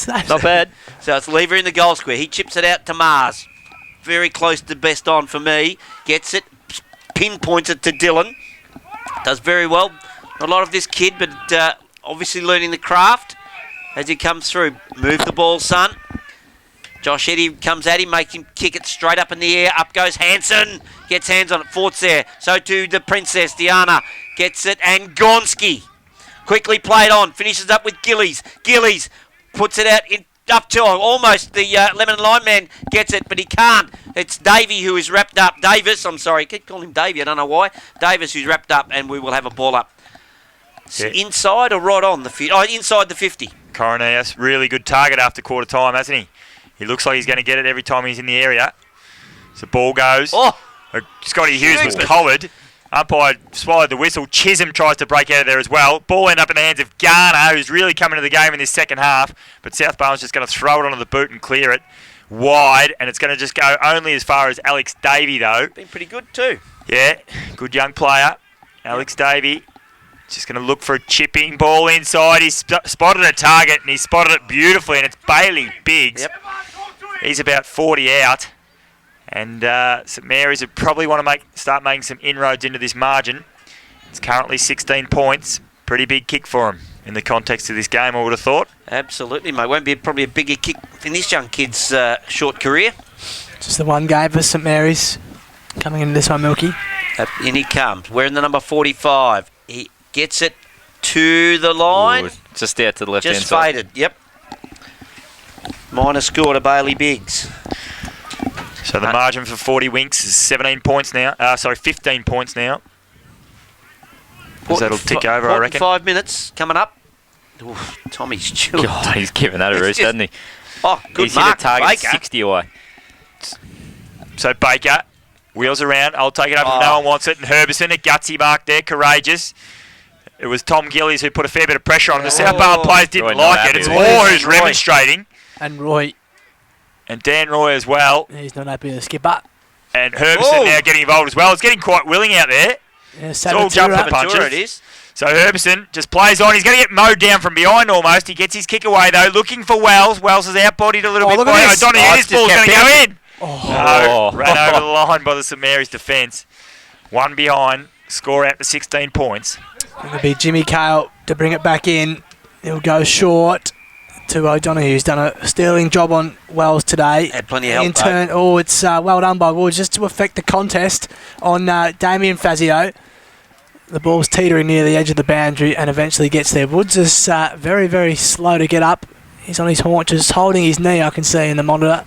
Not bad. So it's Lever in the goal square. He chips it out to Mars. Very close to best on for me. Gets it. Pinpoints it to Dylan. Does very well. A lot of this kid, but obviously learning the craft as he comes through. Move the ball, son. Josh Eddy comes at him, makes him kick it straight up in the air. Up goes Hansen. Gets hands on it. Fort's there. So too the Princess, Diana. Gets it. And Gonski. Quickly played on. Finishes up with Gillies. Gillies puts it out up to almost the lemon line man gets it, but he can't. It's Davey who is wrapped up. Davis, I'm sorry. I keep calling him Davey. I don't know why. Davis who's wrapped up, and we will have a ball up. Yeah. Inside or right on the 50? Oh, inside the 50. Coroneus, really good target after quarter time, hasn't he? He looks like he's going to get it every time he's in the area. So ball goes. Oh! Scotty Hughes was collared. Umpire swallowed the whistle. Chisholm tries to break out of there as well. Ball ended up in the hands of Garner, who's really coming to the game in this second half. But South Barwon's just going to throw it onto the boot and clear it wide. And it's going to just go only as far as Alex Davey, though. Been pretty good too. Yeah, good young player. Alex Davey. Just going to look for a chipping ball inside. He's spotted a target, and he spotted it beautifully, and it's Bailey Biggs. Yep. He's about 40 out. And St Mary's would probably want to start making some inroads into this margin. It's currently 16 points. Pretty big kick for him in the context of this game, I would have thought. Absolutely, mate. Won't be probably a bigger kick in this young kid's short career. Just the one game for St Mary's coming into this one, Milky. In he comes. Wearing the number 45. He gets it to the line. Ooh, just out to the left-hand just side. faded, yep. Minor score to Bailey Biggs. So the margin for 40 Winks is 17 points now. 15 points now. That'll tick over, I reckon. 5 minutes coming up. Ooh, Tommy Stewart. God, he's given that a roost, hasn't he? Oh, good he's mark, hit a target Baker. 60 away. So Baker wheels around. I'll take it up if no one wants it. And Herbison, a gutsy mark there, courageous. It was Tom Gillies who put a fair bit of pressure on him. The South Barwon players didn't like it. It's Moore who's remonstrating. And Roy. And Dan Roy as well. He's not happy with the skipper. And Herbison now getting involved as well. It's getting quite willing out there. Yeah, it's all jumping punches. It is. So Herbison just plays on. He's going to get mowed down from behind almost. He gets his kick away though, looking for Wells. Wells is outbodied a little bit. This ball's going to go in. No, ran over the line by the St Mary's defence. One behind. Score out to 16 points. It'll be Jimmy Cale to bring it back in. He'll go short to O'Donoghue, who's done a sterling job on Wells today. Had plenty of help. In turn, it's well done by Woods just to affect the contest on Damien Fazio. The ball's teetering near the edge of the boundary and eventually gets there. Woods is very, very slow to get up. He's on his haunches, holding his knee, I can see in the monitor.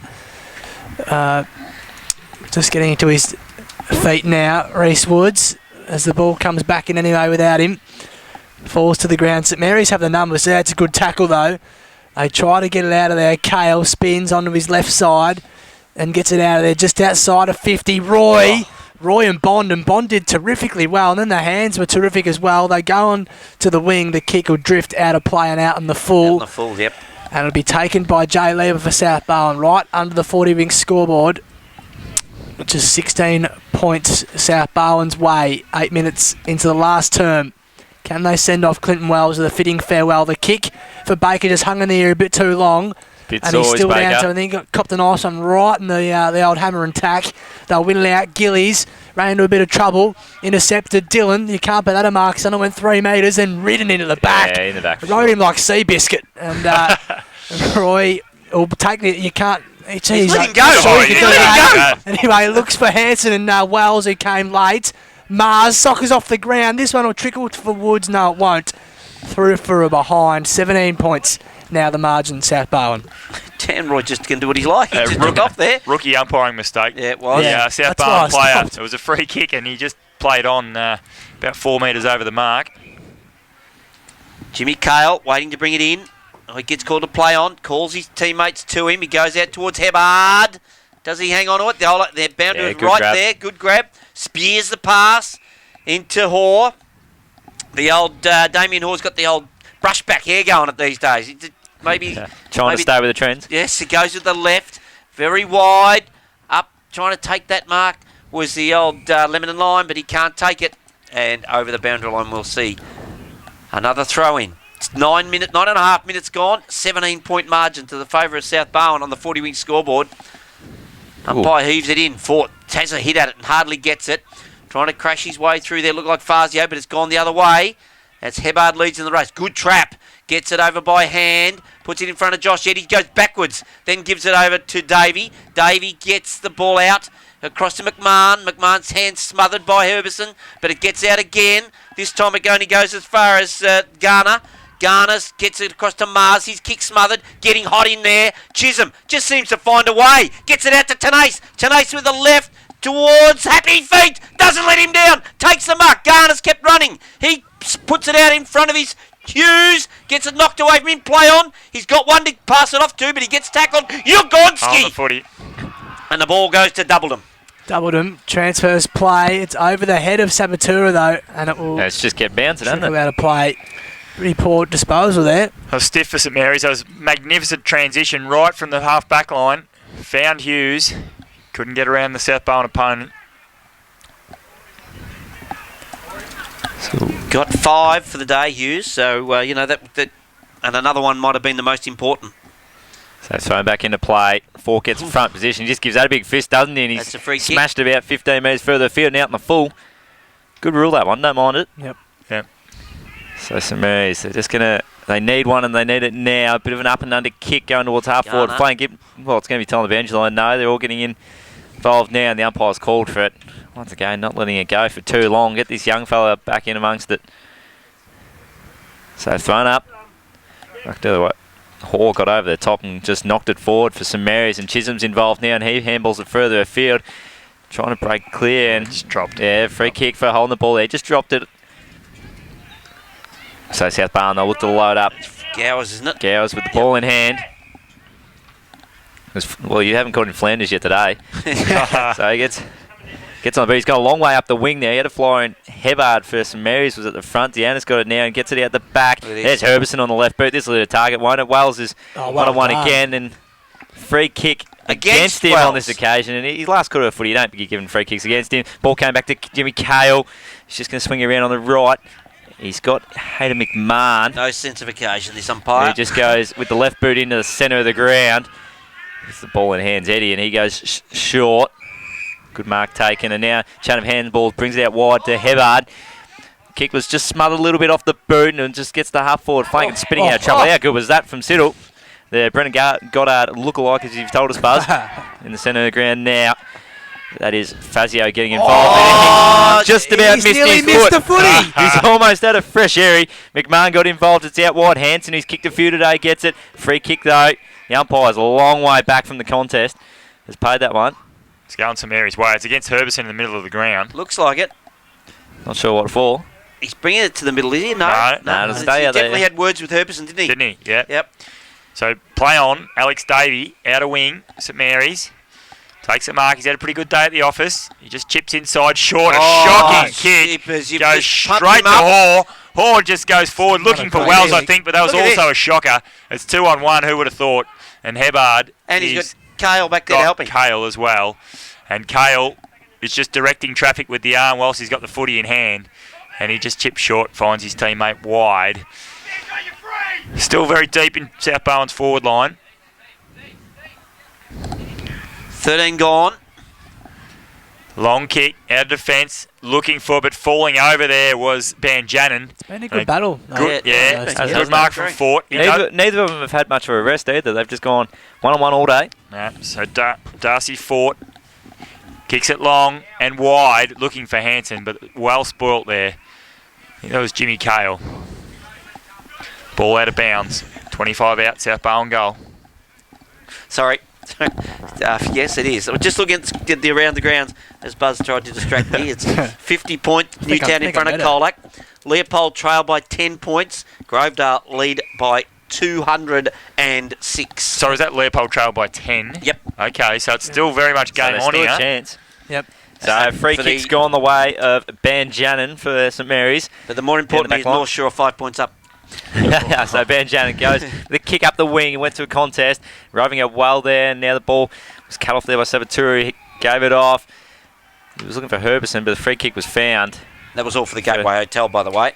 Just getting into his feet now, Reece Woods, as the ball comes back in anyway without him. Falls to the ground. St Mary's have the numbers there. It's a good tackle though. They try to get it out of there. Cale spins onto his left side and gets it out of there just outside of 50. Roy and Bond did terrifically well, and then the hands were terrific as well. They go on to the wing. The kick will drift out of play and out in the full. Yep. And it'll be taken by Jay Lever for South Barwon right under the 40 wing scoreboard, which is 16 points South Barwon's way. 8 minutes into the last term. Can they send off Clinton Wells with a fitting farewell? The kick for Baker just hung in the air a bit too long. And he's still down, so I think he got copped a nice one right in the old hammer and tack. They'll win it out. Gillies ran into a bit of trouble. Intercepted Dylan. You can't put that a mark. Son went 3 metres and ridden into the back. Yeah, in the back. Rode him like Seabiscuit. And Roy will take it. You can't. He's letting go. Anyway, looks for Hansen and Wells, who came late. Mars, Soccer's off the ground. This one will trickle for Woods. No, it won't. Through for a behind. 17 points. Now the margin, South Barwon. Dan Roy just can do what he likes. He just took off there. Rookie umpiring mistake. Yeah, it was. Yeah, South Barwon player. It was a free kick and he just played on about 4 metres over the mark. Jimmy Cale waiting to bring it in. He gets called to play on. Calls his teammates to him. He goes out towards Hebard. Does he hang on to it? They're bound to it right there. Good grab. Spears the pass into Hoare. The old Damien Hoare's got the old brushback hair going at these days. Maybe trying to stay with the trends. Yes, he goes with the left. Very wide. Up, trying to take that mark was the old lemon and lime, but he can't take it. And over the boundary line, we'll see another throw in. It's 9.5 minutes gone. 17-point margin to the favour of South Barwon on the 40-wing scoreboard. Umpire heaves it in. Fort has a hit at it and hardly gets it. Trying to crash his way through there. Look like Fazio, but it's gone the other way. As Hebard leads in the race. Good trap. Gets it over by hand. Puts it in front of Josh Eddy. Goes backwards. Then gives it over to Davey. Davey gets the ball out. Across to McMahon. McMahon's hand smothered by Herbison. But it gets out again. This time it only goes as far as Garner. Garner gets it across to Mars. His kick smothered. Getting hot in there. Chisholm just seems to find a way. Gets it out to Tenace. Tenace with the left towards Happy Feet. Doesn't let him down. Takes the mark. Garner's kept running. He puts it out in front of his Hughes. Gets it knocked away from him. Play on. He's got one to pass it off to, but he gets tackled. Ugonski. On the footy. And the ball goes to Doubledham. Doubledham transfers play. It's over the head of Sabatura though, and it will. It's just kept bouncing, hasn't it? Out of play. Pretty poor disposal there. That was stiff for St Mary's. That was magnificent transition right from the half back line. Found Hughes. Couldn't get around the South Barwon opponent. Got 5 for the day, Hughes. So, you know, that and another one might have been the most important. So thrown back into play. Fork gets in front position. He just gives that a big fist, doesn't he? And he's That's a free smashed about 15 metres further field and out in the full. Good rule, that one. Don't mind it. Yep. So St Mary's, they're just going to... They need one and they need it now. A bit of an up and under kick going towards half forward flank. Well, it's going to be telling the boundary line. No, they're all getting involved now and the umpire's called for it. Once again, not letting it go for too long. Get this young fella back in amongst it. So thrown up. Back to what? Hoare got over the top and just knocked it forward for St Mary's, and Chisholm's involved now and he handballs it further afield. Trying to break clear and just dropped it. Yeah, free kick for holding the ball there. Just dropped it. So South Barwon, they'll look to load up. Gowers, isn't it? Gowers with the ball in hand. Well, you haven't caught in Flanders yet today. So he gets on the beat. He's got a long way up the wing there. He had a fly in Hebard for St Mary's was at the front. Deanna's got it now and gets it out the back. There's Herbison on the left boot. This will be a target, won't it? Wales is 1-on-1 again, and free kick against him on this occasion. And his last quarter of footy, you don't be given free kicks against him. Ball came back to Jimmy Cale. He's just going to swing around on the right. He's got Hayden McMahon. No sense of occasion, this umpire. He just goes with the left boot into the centre of the ground. It's the ball in hands, Eddie, and he goes short. Good mark taken, and now Chatham handball brings it out wide to Hebard. Kick was just smothered a little bit off the boot and just gets the half forward flank and spinning out of trouble. How good was that from Siddle? There, Brendan Goddard look-alike, as you've told us, Buzz, in the centre of the ground now. That is Fazio getting involved. Just about missed his missed the footy. He's almost out of fresh air. McMahon got involved. It's out wide. Hanson, who's kicked a few today, gets it. Free kick, though. The umpire's a long way back from the contest. Has paid that one. It's going St Mary's way. It's against Herbison in the middle of the ground. Looks like it. Not sure what for. He's bringing it to the middle, is he? No, it'll stay out He there. definitely had words with Herbison, didn't he? Didn't he? Yeah. Yep. So play on. Alex Davey, out of wing. St Mary's. Takes a mark. He's had a pretty good day at the office. He just chips inside short. A shocking kick. Goes straight to Hoare. Hoare just goes forward looking for Wells, I think, but that was also a shocker. It's 2-on-1. Who would have thought? And Hebard. And he's got Cale back there helping. Cale as well. And Cale is just directing traffic with the arm whilst he's got the footy in hand. And he just chips short, finds his teammate wide. Still very deep in South Barwon's forward line. 13 gone. Long kick, out of defence, looking for, but falling over there was Banjanin. It's been a good battle. Good, good mark from Fort. Neither of them have had much of a rest either. They've just gone 1-on-1 all day. So Darcy Fort kicks it long and wide, looking for Hanson, but well spoilt there. I think that was Jimmy Cale. Ball out of bounds. 25 out, South Barwon goal. Sorry. Yes, it is. Just looking at the around the grounds as Buzz tried to distract me. It's 50 point Newtown in front of Colac. Leopold trail by 10 points. Grovedale lead by 206. So is that Leopold trail by 10? Yep. Okay, so it's still very much game on still here. A chance. Yep. So free kicks gone the way of Banjannon for St Mary's. But the more important thing is North Shore 5 points up. So Banjannon goes the kick up the wing and went to a contest, roving it well there. Now the ball was cut off there by Sabaturi. He gave it off. He was looking for Herbison, but the free kick was found. That was all for the Gateway Hotel, by the way.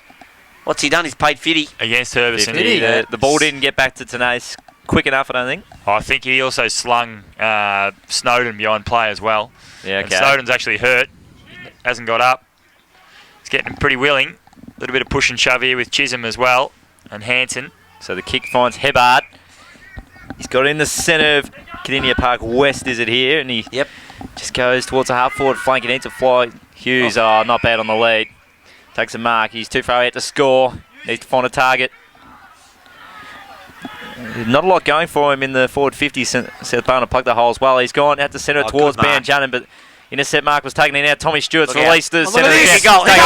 What's he done? He's paid 50 against Herbison. The ball didn't get back to Tenace quick enough, I don't think. I think he also slung Snowden behind play as well. Yeah, okay. And Snowden's actually hurt. Hasn't got up. He's getting pretty willing. A little bit of push and shove here with Chisholm as well. And Hanson. So the kick finds Hebard. He's got it in the centre of Cadinia Park West, is it here? And he just goes towards the half forward flank. He needs to fly. Hughes, not bad on the lead. Takes a mark. He's too far out to score. Needs to find a target. Not a lot going for him in the forward 50. South Barwon plugged the hole as well. He's gone out the centre towards Banjannon, but intercept mark was taken in. Now Tommy Stewart's released the centre. Here it comes. Here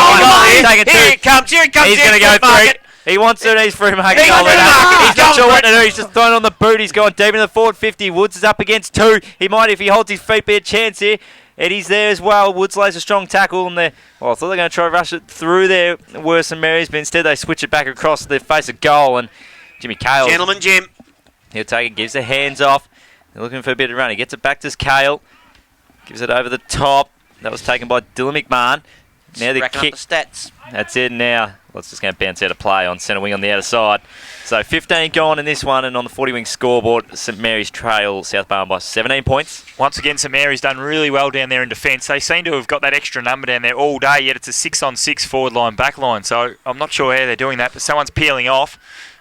it comes. He's going to go through. He wants it. He's free market. He's not sure what to do. He's just thrown on the boot. He's gone deep in the forward 50. Woods is up against 2. He might, if he holds his feet, be a chance here. Eddie's there as well. Woods lays a strong tackle. And I thought they were going to try to rush it through there, worse than Mary's, but instead they switch it back across their face of goal. And Jimmy Cale. Gentleman Jim. He'll take it, gives the hands off. They're looking for a bit of run. He gets it back to Cale. Gives it over the top. That was taken by Dylan McMahon. Now the kick. Up the stats. That's it now. It's just going to bounce out of play on centre wing on the outer side. So 15 gone in this one, and on the 40 wing scoreboard, St Mary's trail South Barwon by 17 points. Once again, St Mary's done really well down there in defence. They seem to have got that extra number down there all day, yet it's a 6-on-6 forward line, back line. So I'm not sure how they're doing that, but someone's peeling off.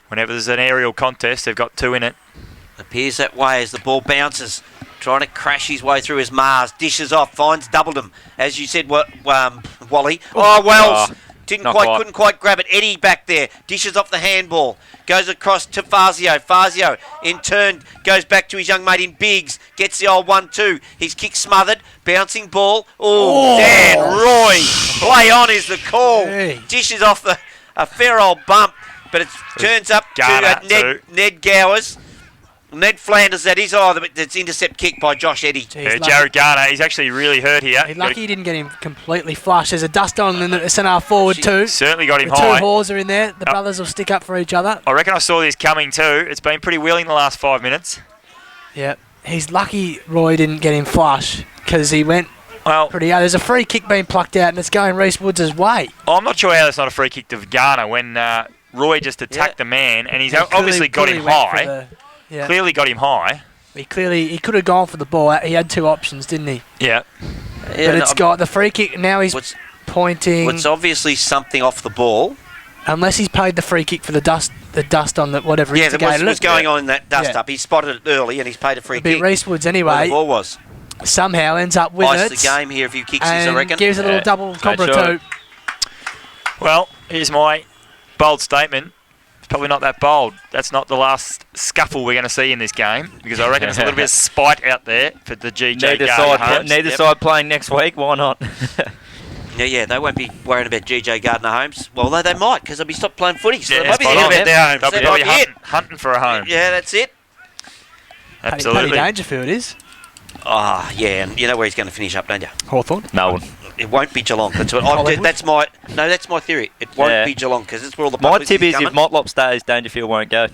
Whenever there's an aerial contest, they've got 2 in it. Appears that way as the ball bounces. Trying to crash his way through his Mars. Dishes off, finds Doubledom. As you said, Wally. Wells. Couldn't quite grab it. Eddie back there. Dishes off the handball. Goes across to Fazio. Fazio, in turn, goes back to his young mate in Biggs. Gets the old 1-2. His kick smothered. Bouncing ball. Dan Roy. Play on is the call. Dishes off a fair old bump. But it turns up to Ned Gowers. Ned Flanders, that is that's intercept kick by Josh Eddy. Jared Garner, he's actually really hurt here. He's lucky he didn't get him completely flush. There's a dust on in the centre forward too. Certainly got him the high. 2 Haws are in there. The brothers will stick up for each other. I reckon I saw this coming too. It's been pretty willing the last 5 minutes. Yeah, he's lucky Roy didn't get him flush because he went pretty hard. There's a free kick being plucked out and it's going Reece Woods' way. I'm not sure how that's not a free kick to Garner when Roy just attacked the man and he's obviously got him high. Clearly got him high. He could have gone for the ball. He had 2 options, didn't he? Yeah. But it's got the free kick. Now he's pointing. It's obviously something off the ball. Unless he's paid the free kick for the dust on the whatever. Yeah, what's going on in that dust up. He spotted it early and he's paid a free kick. Reece Woods anyway. The ball was. Somehow ends up with it. The game here if he kicks his, I reckon. Gives a little double cobra too. Well, here's my bold statement. It's probably not that bold. That's not the last scuffle we're going to see in this game because I reckon there's a little bit of spite out there for the GJ Gardner. Neither side playing next week. Why not? Yeah, they won't be worrying about GJ Gardner Homes. Well, they might because they'll be stopped playing footy. So they might be thinking about their homes. They'll be hunting for a home. Yeah, that's it. Absolutely. Paddy Dangerfield is. Yeah, and you know where he's going to finish up, don't you? Hawthorn. Melbourne. It won't be Geelong. That's my theory. It won't be Geelong because it's where all the my tip is if Motlop stays, Dangerfield won't go.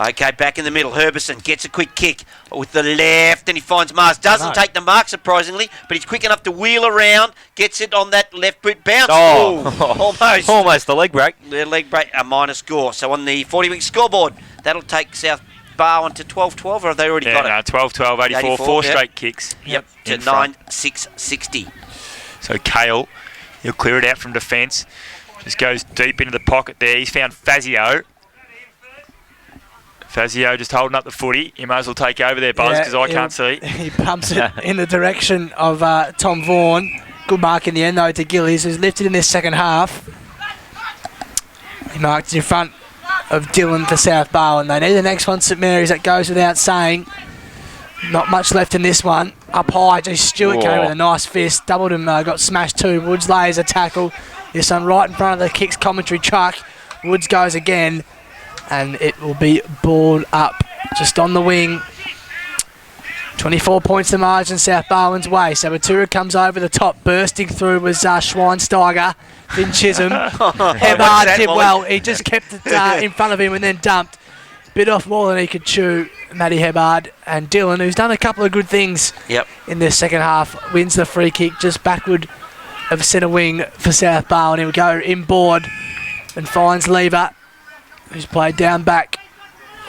Okay, back in the middle. Herbison gets a quick kick with the left and he finds Mars. Doesn't take the mark, surprisingly, but he's quick enough to wheel around. Gets it on that left boot bounce. Almost. Almost the leg break. The leg break, a minor score. So on the 40-week scoreboard, that'll take South Barwon to 12-12, or have they already got it? 12-12, 84, 4 straight kicks. Yep, to 9-6-60. So Cale, he'll clear it out from defence. Just goes deep into the pocket there. He's found Fazio. Fazio just holding up the footy. You might as well take over there, Buzz, because I can't see. He pumps it in the direction of Tom Vaughan. Good mark in the end, though, to Gillies, who's lifted in this second half. He marked in front of Dylan for South Barwon. They need the next one, St Mary's, that goes without saying. Not much left in this one. Up high, Stewart came with a nice fist. Doubled him, got smashed too. Woods lays a tackle. This one right in front of the kicks commentary truck. Woods goes again, and it will be balled up just on the wing. 24 points the margin South Barwon's way. Sabatura comes over the top. Bursting through was Schweinsteiger. Finn Chisholm. Hebard did well. He just kept it in front of him and then dumped. Bit off more than he could chew. Matty Hebard and Dylan, who's done a couple of good things in this second half, wins the free kick just backward of centre wing for South Barwon. He'll go inboard and finds Lever, who's played down back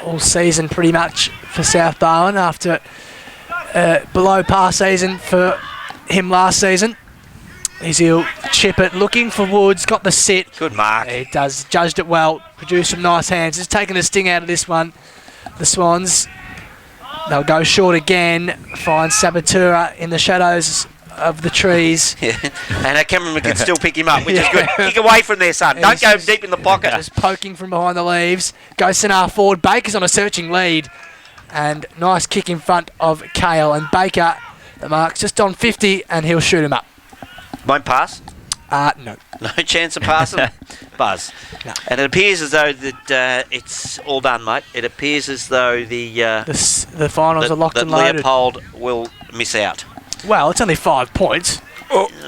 all season pretty much for South Barwon after below par season for him last season. He'll chip it, looking for Woods, got the sit. Good mark. He does, judged it well, produced some nice hands. Just taking the sting out of this one. The Swans, they'll go short again, find Sabatura in the shadows of the trees. Yeah. And our cameraman can still pick him up, which is good. Kick away from there, son. Don't go deep in the pocket. Just poking from behind the leaves. Goes Sinar forward. Baker's on a searching lead. And nice kick in front of Kale. And Baker, the mark's just on 50, and he'll shoot him up. Won't pass? No. No chance of passing? Buzz. No. And it appears as though that it's all done, mate. It appears as though the finals are locked and loaded. Leopold will miss out. Well, it's only 5 points.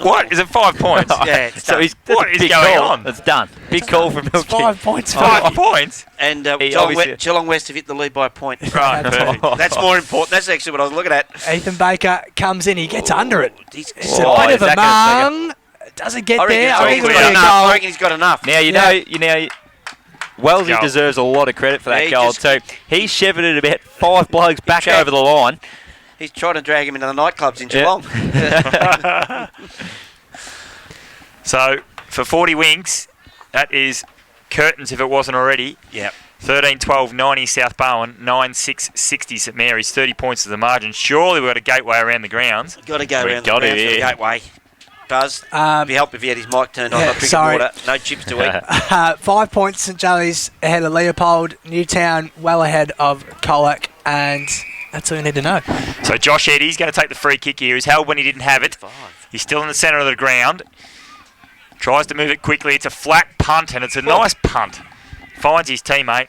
What? Is it 5 points? Yeah, it's So done. What is going on? It's done. Big call from It's Milky. 5 points. 5 points? And He Geelong West have hit the lead by a point. Right, perfect. That's more important. That's actually what I was looking at. Ethan Baker comes in. He gets under it. He's, It's a bit of a mung. Doesn't get there. I reckon he's got enough. Now you know. Wellesley Goal. deserves a lot of credit for that Yeah, goal too. He shepherded about 5 blokes back checked. over the line. He's trying to drag him into the nightclubs in Geelong. So, for 40 winks, that is curtains if it wasn't already. Yep. 13-12-90 South Barwon, 9-6-60 St Mary's, 30 points to the margin. Surely we've got a gateway around the grounds. Got to go We around the got grounds it, for the yeah. gateway. Buzz, it'd be help if he had his mic turned on, Yeah, not drinking sorry. water. No chips to eat. 5 points St Joey's ahead of Leopold. Newtown well ahead of Colac. And that's all you need to know. So Josh Eddy's going to take the free kick here. He's held when he didn't have it. He's still in the centre of the ground. Tries to move it quickly. It's a flat punt, and it's a nice punt. Finds his teammate,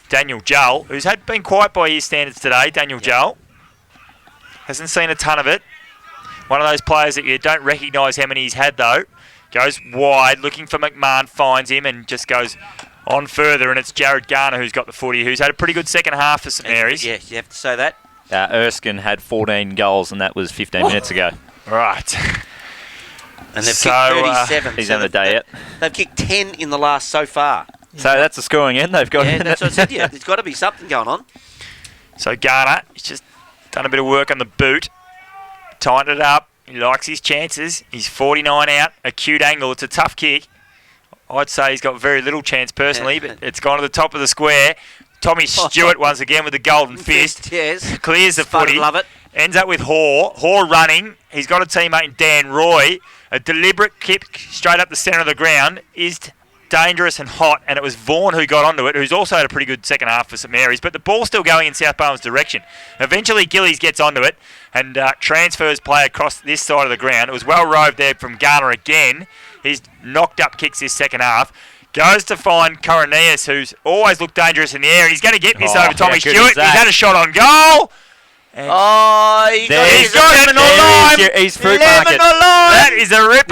Daniel Joel, who's been quiet by his standards today. Daniel Joel hasn't seen a ton of it. One of those players that you don't recognise how many he's had, though. Goes wide, looking for McMahon, finds him, and just goes on further, and it's Jared Garner who's got the footy, who's had a pretty good second half for St Mary's. Yeah, you have to say that. Erskine had 14 goals, and that was 15 minutes ago. Right. And they've So, kicked 37. He's so on the day yet. They've kicked 10 in the last so far. So that's the scoring end they've got. Yeah, in that's it. what I said. Yeah, there's got to be something going on. So Garner, he's just done a bit of work on the boot. Tightened it up. He likes his chances. He's 49 out. Acute angle. It's a tough kick. I'd say he's got very little chance personally, but it's gone to the top of the square. Tommy Stewart once again with the golden fist. Yes. Clears the Spud footy. love it. Ends up with Hoare. Hoare running. He's got a teammate in Dan Roy. A deliberate kick straight up the centre of the ground is dangerous and hot, and it was Vaughan who got onto it, who's also had a pretty good second half for St Mary's, but the ball's still going in South Barwon's direction. Eventually Gillies gets onto it and transfers play across this side of the ground. It was well roved there from Garner again. He's knocked up kicks this second half. Goes to find Cornelius, who's always looked dangerous in the air, and he's going to get this over Tommy Stewart. He's had a shot on goal. Oh, He's got him on line. He's fruit market. That is a ripper.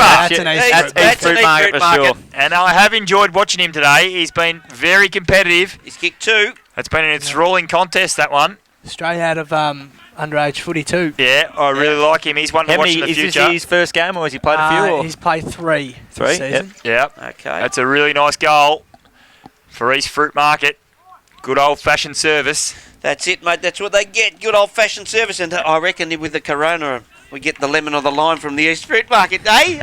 That's Fruit market for sure. And I have enjoyed watching him today. He's been very competitive. He's kicked 2. It's been an enthralling contest, that one. Straight out of underage footy too. Yeah, I really like him. He's one to How watch many, in the is future. this his first game, or has he played a few? Or? He's played 3 3? this season. Yep. Okay. That's a really nice goal for East Fruit Market. Good old-fashioned service. That's it, mate. That's what they get. Good old-fashioned service. And I reckon with the Corona, we get the lemon of the lime from the East Fruit Market. Hey?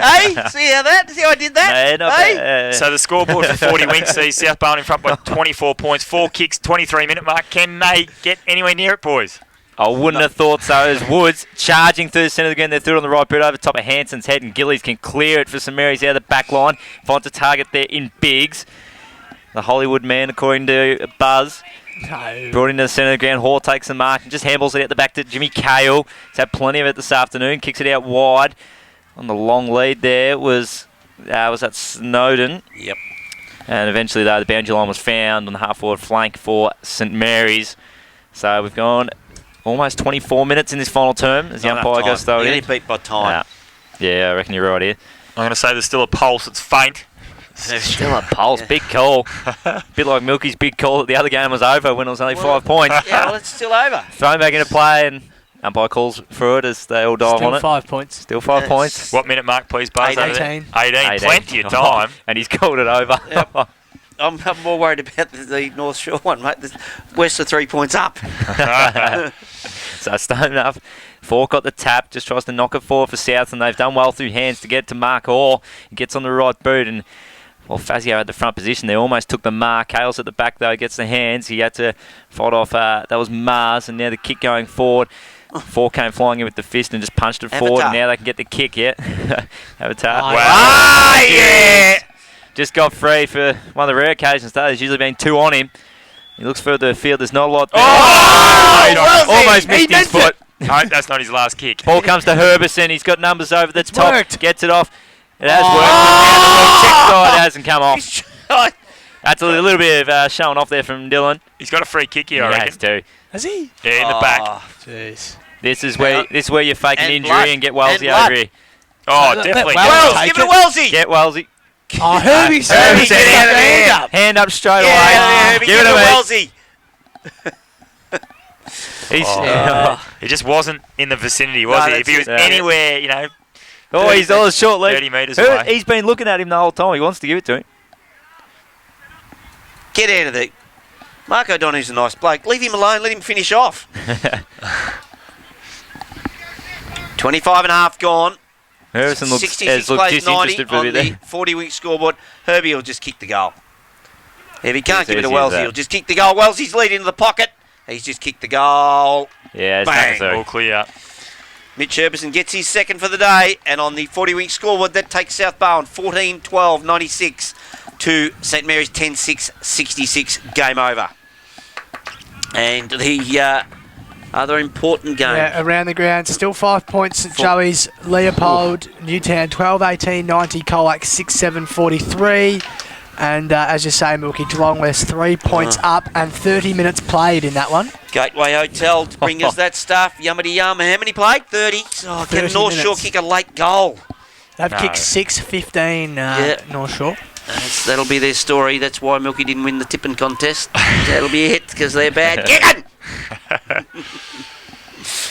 See how I did that? No, not bad. So the scoreboard for 40 winks sees South Barwon in front by 24 points. 4 kicks, 23-minute mark. Can they get anywhere near it, boys? I wouldn't have thought so. As Woods charging through the centre again, they threw it on the right boot over top of Hanson's head, and Gillies can clear it for St Mary's out of the back line. Finds a target there in Biggs. The Hollywood man, according to Buzz. No. Brought into the centre of the ground. Hall takes the mark and just handballs it out the back to Jimmy Cale. He's had plenty of it this afternoon. Kicks it out wide. On the long lead there was that Snowden. Yep. And eventually, though, the boundary line was found on the half-forward flank for St Mary's. So we've gone almost 24 minutes in this final term as the umpire goes through it. You're beat by time. Yeah, I reckon you're right here. I'm going to say there's still a pulse. It's faint. Still a pulse. Big call. Bit like Milky's big call that the other game was over when it was only 5 points. Yeah, well, it's still over. Thrown back into play and umpire calls through it as they all dive on it. Still 5 points. Still 5 points. What minute mark, please, Buzz? 18. 18. Plenty of time. And he's called it over. Yep. I'm more worried about the North Shore one, mate. West are 3 points up. So Stone enough. Fork got the tap, just tries to knock it forward for South, and they've done well through hands to get to Mark Orr. He gets on the right boot, and Fazio had the front position there, almost took the mark. Hales at the back, though, gets the hands. He had to fight off, that was Mars, and now the kick going forward. Fork came flying in with the fist and just punched it forward, and now they can get the kick, Avatar. Wow. Yeah! Just got free for one of the rare occasions, though. There's usually been 2 on him. He looks further afield, there's not a lot there. Almost missed his foot. No, that's not his last kick. Ball comes to Herbison. He's got numbers over the top. Worked. Gets it off. It has worked. Check side hasn't come off. That's a little bit of showing off there from Dylan. He's got a free kick here, I reckon. Has to. Has he? Yeah, in the back. Jeez. This is where you fake an And injury blood. and get Wellesley And blood. over here. Oh, Let definitely. Wells Wells, take give it it. Wellesley. Get Wellesley. Oh, Herbie said Herbie he said said he had a hand hand up. Hand up straight Yeah, away. Herbie, Give give it it away. Wellesley. He just wasn't in the vicinity, was he? If he was that's it. anywhere, Oh, he's on a short leg. 30 metres away. He's been looking at him the whole time. He wants to give it to him. Get out of there. Mark O'Donoghue's a nice bloke. Leave him alone. Let him finish off. 25 and a half gone. Harrison looks 66 looked plays 90 disinterested for a on bit the there. 40-week scoreboard. Herbie will just kick the goal. If he can't It's give it to easy as Wellesley, that. he'll just kick the goal. Wellesley's lead into the pocket. He's just kicked the goal. Yeah, it's Bang. necessary. All clear. Mitch Herbison gets his second for the day, and on the 40-week scoreboard, that takes South Barwon 14-12-96 to St Mary's 10-6-66. Game over. And the other important game. Yeah, around the ground, still 5 points at Joey's. Leopold, Newtown 12-18-90, Colac 6-7-43. And as you say, Milky, Geelong West 3 points up and 30 minutes played in that one. Gateway Hotel to bring us that stuff. Yummity yum. How many played? 30. Oh, 30 can North Shore minutes. kick a late goal? They've No. kicked 6-15 North Shore. That'll be their story. That's why Milky didn't win the tipping contest. That'll be a hit because they're bad kicking.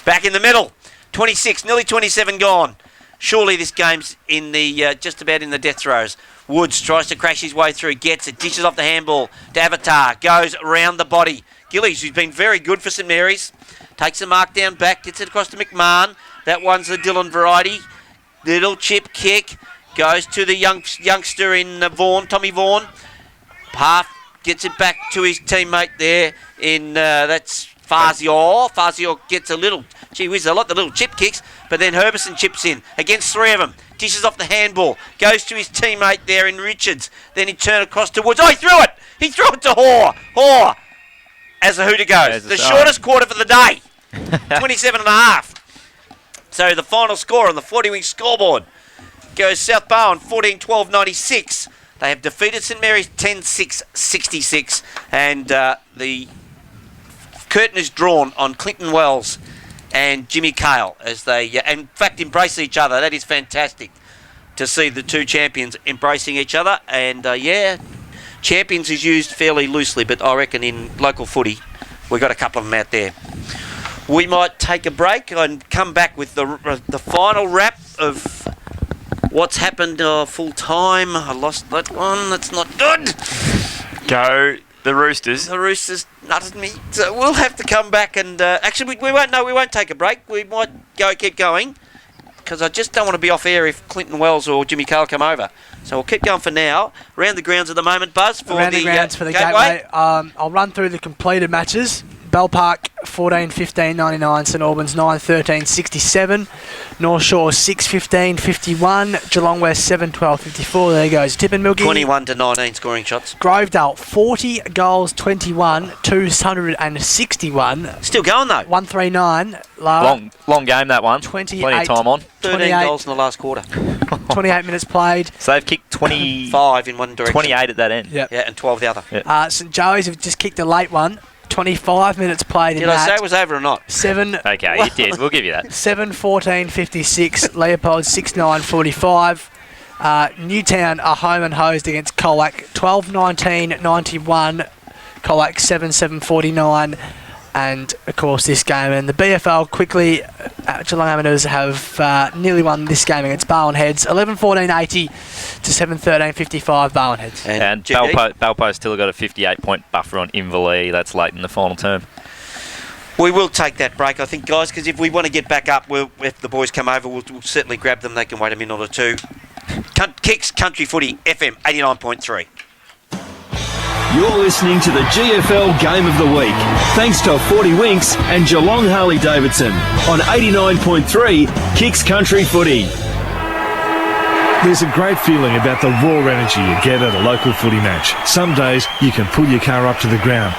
Back in the middle. 26, nearly 27 gone. Surely this game's in the just about in the death throes. Woods tries to crash his way through, gets it, dishes off the handball. Avatar goes around the body. Gillies, who's been very good for St Mary's, takes the mark down back, gets it across to McMahon. That one's the Dylan variety. Little chip kick goes to the youngster in Vaughan, Tommy Vaughan. Half gets it back to his teammate there in that's Fazio. Fazio gets a little, gee whiz, I like the little chip kicks, but then Herbison chips in against 3 of them. Dishes off the handball, goes to his teammate there in Richards. Then he turned across to Woods. Oh, he threw it! He threw it to Hoare. Hoare, as the hooter goes. The shortest quarter for the day. 27 and a half. So the final score on the 40-week scoreboard goes South Barwon 14-12-96. They have defeated St Mary's 10-6-66. And the curtain is drawn on Clinton Wells and Jimmy Cale as they, in fact, embrace each other. That is fantastic to see the two champions embracing each other. And, champions is used fairly loosely, but I reckon in local footy, we've got a couple of them out there. We might take a break and come back with the final wrap of what's happened full time. I lost that one. That's not good. Go the Roosters. The Roosters nutted me. So we'll have to come back and... actually, we won't. No, we won't take a break. We might keep going because I just don't want to be off air if Clinton Wells or Jimmy Cale come over. So we'll keep going for now. Around the grounds at the moment, Buzz, for Around the grounds for the Gateway. I'll run through the completed matches. Bell Park 14-15-99, St Albans 9-13-67, North Shore 6-15-51, Geelong West 7-12-54. There goes Tippin Milky. 21-19 scoring shots. Grovedale 40 goals 21, 261. Still going though. 139. Long game that one. 28. Plenty of time on. 13 goals in the last quarter. 28 minutes played. So they've kicked 5 in one direction. 28 at that end. Yep. Yeah, and 12 the other. Yep. St Joey's have just kicked a late one. 25 minutes played in Did that. I say it was over or not? 7. Okay, you did. We'll give you that. 7-14-56. Leopold 6-9-45. Newtown are home and hosed against Colac. 12-19-91. Colac 7-7-49. And, of course, this game. And the BFL quickly, Geelong Amateurs have nearly won this game against Barwon Heads. 11-14-80 to 7-13-55 Barwon Heads. And Balpo's still got a 58-point buffer on Inverleigh. That's late in the final term. We will take that break, I think, guys, because if we want to get back up, if the boys come over, we'll certainly grab them. They can wait a minute or two. Kicks Country Footy, FM 89.3. You're listening to the GFL Game of the Week, thanks to 40 Winks and Geelong Harley-Davidson on 89.3 Kicks Country Footy. There's a great feeling about the raw energy you get at a local footy match. Some days you can pull your car up to the ground.